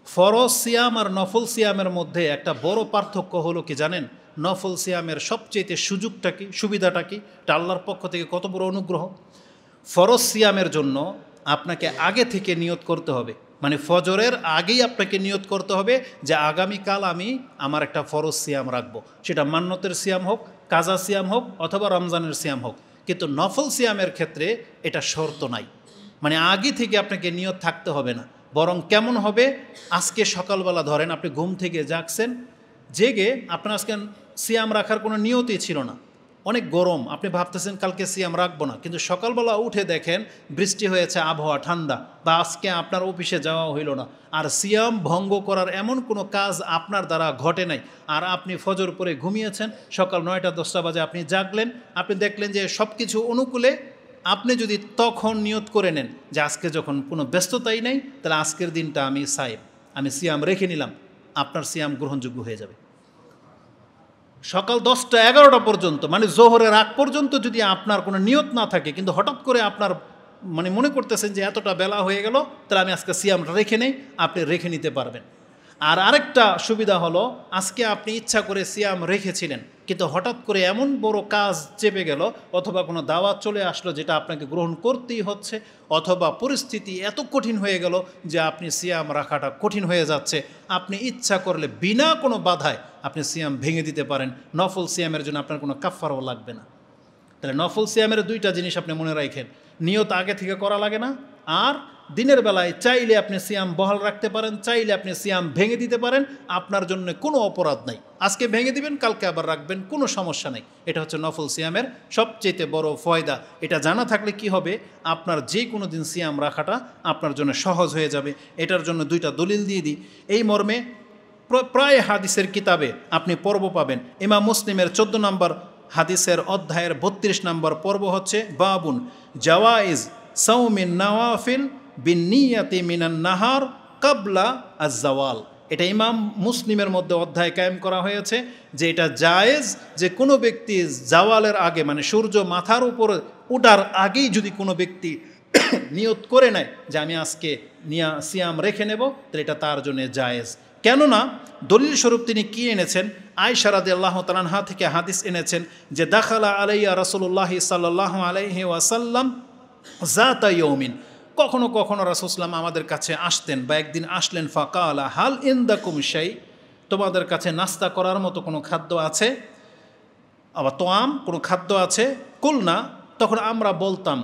ফরজ সিয়াম আর নফল সিয়ামের মধ্যে একটা বড় পার্থক্য হলো কি জানেন? নফল সিয়ামের সবচেয়ে সুযোগটা কি, সুবিধাটা কি, এটা আল্লাহর পক্ষ থেকে কত বড় অনুগ্রহ। ফরজ সিয়ামের জন্য আপনাকে আগে থেকে নিয়ত করতে হবে, মানে ফজরের আগেই আপনাকে নিয়ত করতে হবে যে আগামীকাল আমি আমার একটা ফরজ সিয়াম রাখবো, সেটা মান্নতের সিয়াম হোক, কাজা সিয়াম হোক, অথবা রমজানের সিয়াম হোক। কিন্তু নফল সিয়ামের ক্ষেত্রে এটা শর্ত নাই, মানে আগে থেকে আপনাকে নিয়ত থাকতে হবে না। বরং কেমন হবে, আজকে সকালবেলা ধরেন আপনি ঘুম থেকে জাগছেন, জেগে আপনার আজকে সিয়াম রাখার কোনো নিয়তই ছিল না, অনেক গরম, আপনি ভাবতেছেন কালকে সিয়াম রাখবো না, কিন্তু সকালবেলা উঠে দেখেন বৃষ্টি হয়েছে, আবহাওয়া ঠান্ডা, বা আজকে আপনার অফিসে যাওয়া হইল না, আর সিয়াম ভঙ্গ করার এমন কোনো কাজ আপনার দ্বারা ঘটে নাই, আর আপনি ফজর পরে ঘুমিয়েছেন, সকাল 9টা-10টা বাজে আপনি জাগলেন, আপনি দেখলেন যে সব কিছু অনুকূলে, আপনি যদি তখন নিয়ত করে নেন যে আজকে যখন কোনো ব্যস্ততাই নেই, তাহলে আজকের দিনটা আমি সাইম, আমি সিয়াম রেখে নিলাম, আপনার সিয়াম গ্রহণযোগ্য হয়ে যাবে। সকাল 10টা-11টা পর্যন্ত, মানে জোহরের আগ পর্যন্ত যদি আপনার কোনো নিয়ত না থাকে, কিন্তু হঠাৎ করে আপনার মানে মনে করতেছেন যে এতটা বেলা হয়ে গেল, তাহলে আমি আজকে সিয়ামটা রেখে নেই, আপনি রেখে নিতে পারবেন। আর আরেকটা সুবিধা হলো, আজকে আপনি ইচ্ছা করে সিয়াম রেখেছিলেন, কিন্তু হঠাৎ করে এমন বড় কাজ চেপে গেল, অথবা কোনো দাওয়াত চলে আসলো যেটা আপনাকে গ্রহণ করতেই হচ্ছে, অথবা পরিস্থিতি এত কঠিন হয়ে গেল যে আপনি সিয়াম রাখাটা কঠিন হয়ে যাচ্ছে, আপনি ইচ্ছা করলে বিনা কোনো বাধায় আপনি সিয়াম ভেঙে দিতে পারেন। নফল সিয়ামের জন্য আপনার কোনো কাফফারাও লাগবে না। তাহলে নফল সিয়ামের 2টা জিনিস আপনি মনে রাখেন, নিয়ত আগে থেকে করা লাগে না, আর দিনের বেলায় চাইলে আপনি সিয়াম বহাল রাখতে পারেন, চাইলে আপনি সিয়াম ভেঙে দিতে পারেন, আপনার জন্য কোনো অপরাধ নাই। আজকে ভেঙে দিবেন, কালকে আবার রাখবেন, কোনো সমস্যা নেই। এটা হচ্ছে নফল সিয়ামের সবচেয়ে বড় ফয়দা। এটা জানা থাকলে কি হবে, আপনার যে কোনো দিন সিয়াম রাখাটা আপনার জন্য সহজ হয়ে যাবে। এটার জন্য 2টা দলিল দিয়ে দিই। এই মর্মে প্রায় হাদিসের কিতাবে আপনি পর্ব পাবেন। ইমাম মুসলিমের 14 নম্বর হাদিসের অধ্যায়ের 32 নম্বর পর্ব হচ্ছে বাবুন জাওয়াইজ সাওমিন নওয়াফিল বিন্নিয়াতি মিনান নাহার কাবলা আজ-জাওয়াল। এটা ইমাম মুসলিমের মধ্যে অধ্যায় কায়েম করা হয়েছে যে এটা জায়েজ যে কোনো ব্যক্তি জাওয়ালের আগে, মানে সূর্য মাথার উপরে ওঠার আগেই যদি কোনো ব্যক্তি নিয়ত করে নেয় যে আমি আজকে সিয়াম রেখে নেব, তাহলে এটা তার জন্য জায়েজ। কেননা দলিল স্বরূপ তিনি কি এনেছেন, আয়েশা রাদিয়াল্লাহু তাআলা আনহা থেকে হাদিস এনেছেন যে দাখালা আলাইয়া রাসূলুল্লাহ সাল্লাল্লাহু আলাইহি ওয়াসাল্লাম যাতা ইয়াউমিন, কখনো কখনো রাসূল সাল্লাম আমাদের কাছে আসতেন বা একদিন আসলেন, ফাকালা হাল ইনদাকুম শাই, তোমাদের কাছে নাস্তা করার মতো কোনো খাদ্য আছে, আবার তোয়াম কোনো খাদ্য আছে, কুলনা, তখন আমরা বলতাম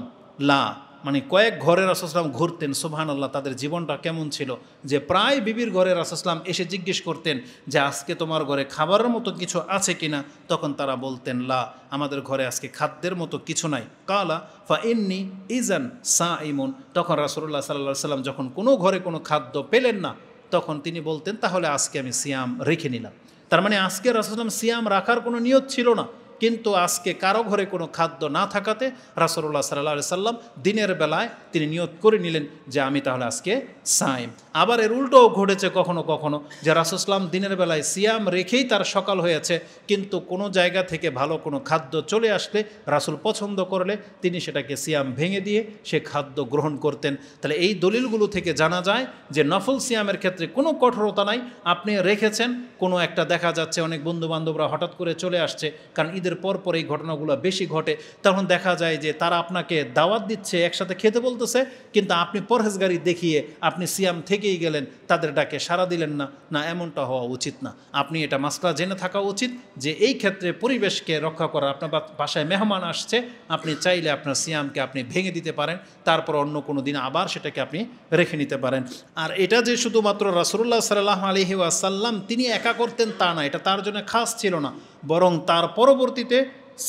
লা, মানে কয়েক ঘরে রাসূল সাল্লাম ঘুরতেন, সুবহানাল্লাহ, তাদের জীবনটা কেমন ছিল যে প্রায় বিবির ঘরে রাসূল সাল্লাম এসে জিজ্ঞেস করতেন যে আজকে তোমার ঘরে খাবারের মতো কিছু আছে কিনা, তখন তারা বলতেন লা, আমাদের ঘরে আজকে খাদ্যের মতো কিছু নাই। কালা ফা ইন্নি ইজান সাইমুন, তখন রাসূলুল্লাহ সাল্লাল্লাহু আলাইহি ওয়াসাল্লাম যখন কোনো ঘরে কোনো খাদ্য পেলেন না, তখন তিনি বলতেন তাহলে আজকে আমি সিয়াম রেখে নিলাম। তার মানে আজকে রাসূল সাল্লাম সিয়াম রাখার কোনো নিয়ত ছিল না, কিন্তু আজকে কারো ঘরে কোনো খাদ্য না থাকাতে রাসূলুল্লাহ সাল্লাল্লাহু আলাইহি সাল্লাম দিনের বেলায় তিনি নিয়ত করে নিলেন যে আমি তাহলে আজকে সাইম। আবার এর উল্টোও ঘটেছে কখনো কখনো যে রাসূল সাল্লাম দিনের বেলায় সিয়াম রেখেই তার সকাল হয়েছে, কিন্তু কোনো জায়গা থেকে ভালো কোনো খাদ্য চলে আসলে রাসূল পছন্দ করলে তিনি সেটাকে সিয়াম ভেঙে দিয়ে সে খাদ্য গ্রহণ করতেন। তাহলে এই দলিলগুলো থেকে জানা যায় যে নফল সিয়ামের ক্ষেত্রে কোনো কঠোরতা নাই। আপনি রেখেছেন, কোনো একটা দেখা যাচ্ছে অনেক বন্ধুবান্ধবরা হঠাৎ করে চলে আসছে, কারণ ঈদের পর এই ঘটনাগুলো বেশি ঘটে, তখন দেখা যায় যে তারা আপনাকে দাওয়াত দিচ্ছে, একসাথে খেতে বলতেছে, কিন্তু আপনি পরহেজগারি দেখিয়ে আপনি সিয়াম থেকেই গেলেন, তাদের ডাকে সাড়া দিলেন না। না, এমনটা হওয়া উচিত না। আপনি এটা মাসলা জেনে থাকা উচিত যে এই ক্ষেত্রে পরিবেশকে রক্ষা করা, আপনার বাসায় মেহমান আসছে, আপনি চাইলে আপনার সিয়ামকে আপনি ভেঙে দিতে পারেন, তারপর অন্য কোনো দিন আবার সেটাকে আপনি রেখে নিতে পারেন। আর এটা যে শুধুমাত্র রাসূলুল্লাহ সাল্লাল্লাহু আলাইহি ওয়াসাল্লাম তিনি একা করতেন তা না, এটা তার জন্য খাস ছিল না, বরং তার পরবর্তীতে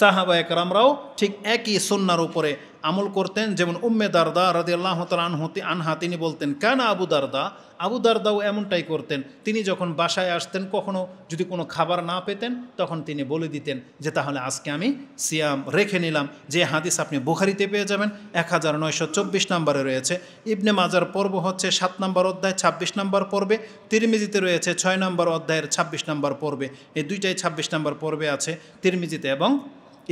সাহাবা একরামরাও ঠিক একই সুন্নাহর উপরে আমল করতেন। যেমন উম্মে দারদা রাদিয়াল্লাহু তাআলা আনহা তিনি বলতেন, কানা আবু দারদাও এমনটাই করতেন। তিনি যখন বাসায় আসতেন, কখনো যদি কোনো খাবার না পেতেন, তখন তিনি বলে দিতেন যে তাহলে আজকে আমি সিয়াম রেখে নিলাম। যে হাদিস আপনি বুখারীতে পেয়ে যাবেন, 1924 নম্বরে রয়েছে। ইবনে মাজার পর্ব হচ্ছে 7 নম্বর অধ্যায় 26 নম্বর পর্বে, তিরমিজিতে রয়েছে 6 নম্বর অধ্যায়ের 26 নম্বর পর্বে। এই দুইটাই 26 নম্বর পর্বে আছে, তিরমিজিতে এবং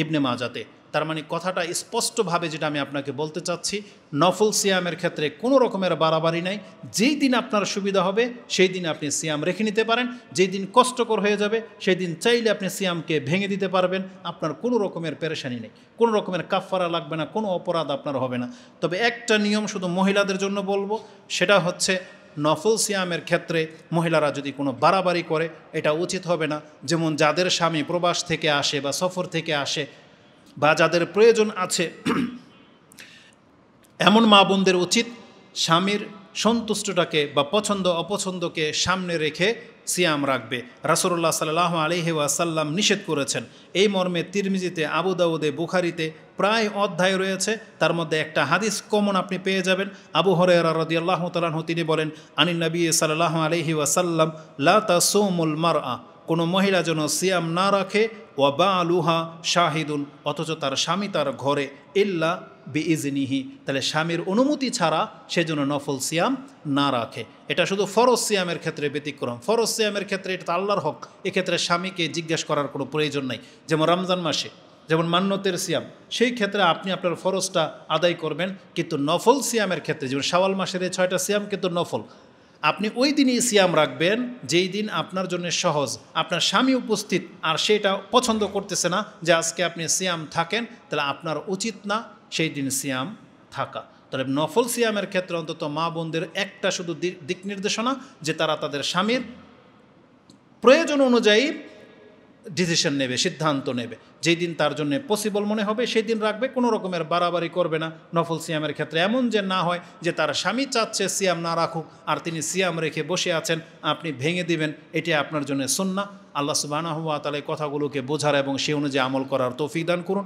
ইবনে মাজাতে। তার মানে কথাটা স্পষ্টভাবে যেটা আমি আপনাকে বলতে চাচ্ছি, নফল সিয়ামের ক্ষেত্রে কোনো রকমের বাড়াবাড়ি নাই। যেই দিন আপনার সুবিধা হবে সেই দিন আপনি সিয়াম রেখে নিতে পারেন। যেই দিন কষ্টকর হয়ে যাবে সেই দিন চাইলে আপনি সিয়ামকে ভেঙে দিতে পারবেন। আপনার কোনো রকমের পেরেশানি নেই, কোনো রকমের কাফফারা লাগবে না, কোনো অপরাধ আপনার হবে না। তবে একটা নিয়ম শুধু মহিলাদের জন্য বলবো, সেটা হচ্ছে নফল সিয়ামের ক্ষেত্রে মহিলারা যদি কোনো বাড়াবাড়ি করে এটা উচিত হবে না। যেমন যাদের স্বামী প্রবাস থেকে আসে বা সফর থেকে আসে বা যাদের প্রয়োজন আছে, এমন মা বোনদের উচিত স্বামীর সন্তুষ্টটাকে বা পছন্দ অপছন্দকে সামনে রেখে সিয়াম রাখবে। রাসূলুল্লাহ সাল্লাল্লাহু আলাইহি ওয়াসাল্লাম নিষেধ করেছেন। এই মর্মে তিরমিজিতে, আবু দাউদে, বুখারীতে প্রায় অধ্যায় রয়েছে। তার মধ্যে একটা হাদিস কমন আপনি পেয়ে যাবেন। আবু হুরায়রা রাদিয়াল্লাহু তাআলা আনহু তিনি বলেন, আনিন নবী সাল্লাল্লাহু আলাইহি ওয়াসাল্লাম, লা তাসুমুল মারআ, কোনো মহিলা যেন সিয়াম না রাখে, ওয়া বালুহা শাহিদুন, অথচ তার স্বামী তার ঘরে, ইল্লা বিইজনিহি, তাহলে স্বামীর অনুমতি ছাড়া সে যেন নফল সিয়াম না রাখে। এটা শুধু ফরজ সিয়ামের ক্ষেত্রে ব্যতিক্রম। ফরজ সিয়ামের ক্ষেত্রে এটা আল্লাহর হক, এক্ষেত্রে স্বামীকে জিজ্ঞেস করার কোনো প্রয়োজন নাই। যেমন রমজান মাসে যেমন মান্যতের সিয়াম, সেই ক্ষেত্রে আপনি আপনার ফরজটা আদায় করবেন। কিন্তু নফল সিয়ামের ক্ষেত্রে যেমন শাওয়াল মাসের এই 6টা সিয়াম কিন্তু নফল, আপনি ওই দিনই সিয়াম রাখবেন যেই দিন আপনার জন্য সহজ। আপনার স্বামী উপস্থিত আর সেটা পছন্দ করতেছে না যে আজকে আপনি সিয়াম থাকেন, তাহলে আপনার উচিত না সেই দিন সিয়াম থাকা। তাহলে নফল সিয়ামের ক্ষেত্রে অন্তত মা বোনদের একটা শুধু দিক নির্দেশনা যে তারা তাদের স্বামীর প্রয়োজন অনুযায়ী ডিসিশন নেবে, সিদ্ধান্ত নেবে। যেই দিন তার জন্য পসিবল মনে হবে সেই দিন রাখবে, কোনো রকমের বাড়াবাড়ি করবে না। নফল সিয়ামের ক্ষেত্রে এমন যে না হয় যে তার স্বামী চাচ্ছে সিয়াম না রাখুক আর তিনি সিয়াম রেখে বসে আছেন, আপনি ভেঙে দিবেন, এটি আপনার জন্য সুন্নাহ। আল্লাহ সুবহানাহু ওয়া তাআলা কথাগুলোকে বোঝার এবং সে অনুযায়ী আমল করার তৌফিক দান করুন।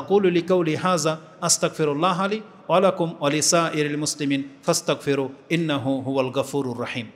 আকুলু লিকাউলি হাযা আস্তাগফিরুল্লাহ লি ওয়া লাকুম ওয়া লিসাইরিল মুসলিমিন ফাস্তাগফিরু ইন্নাহু হুয়াল গফুরুর রহিম।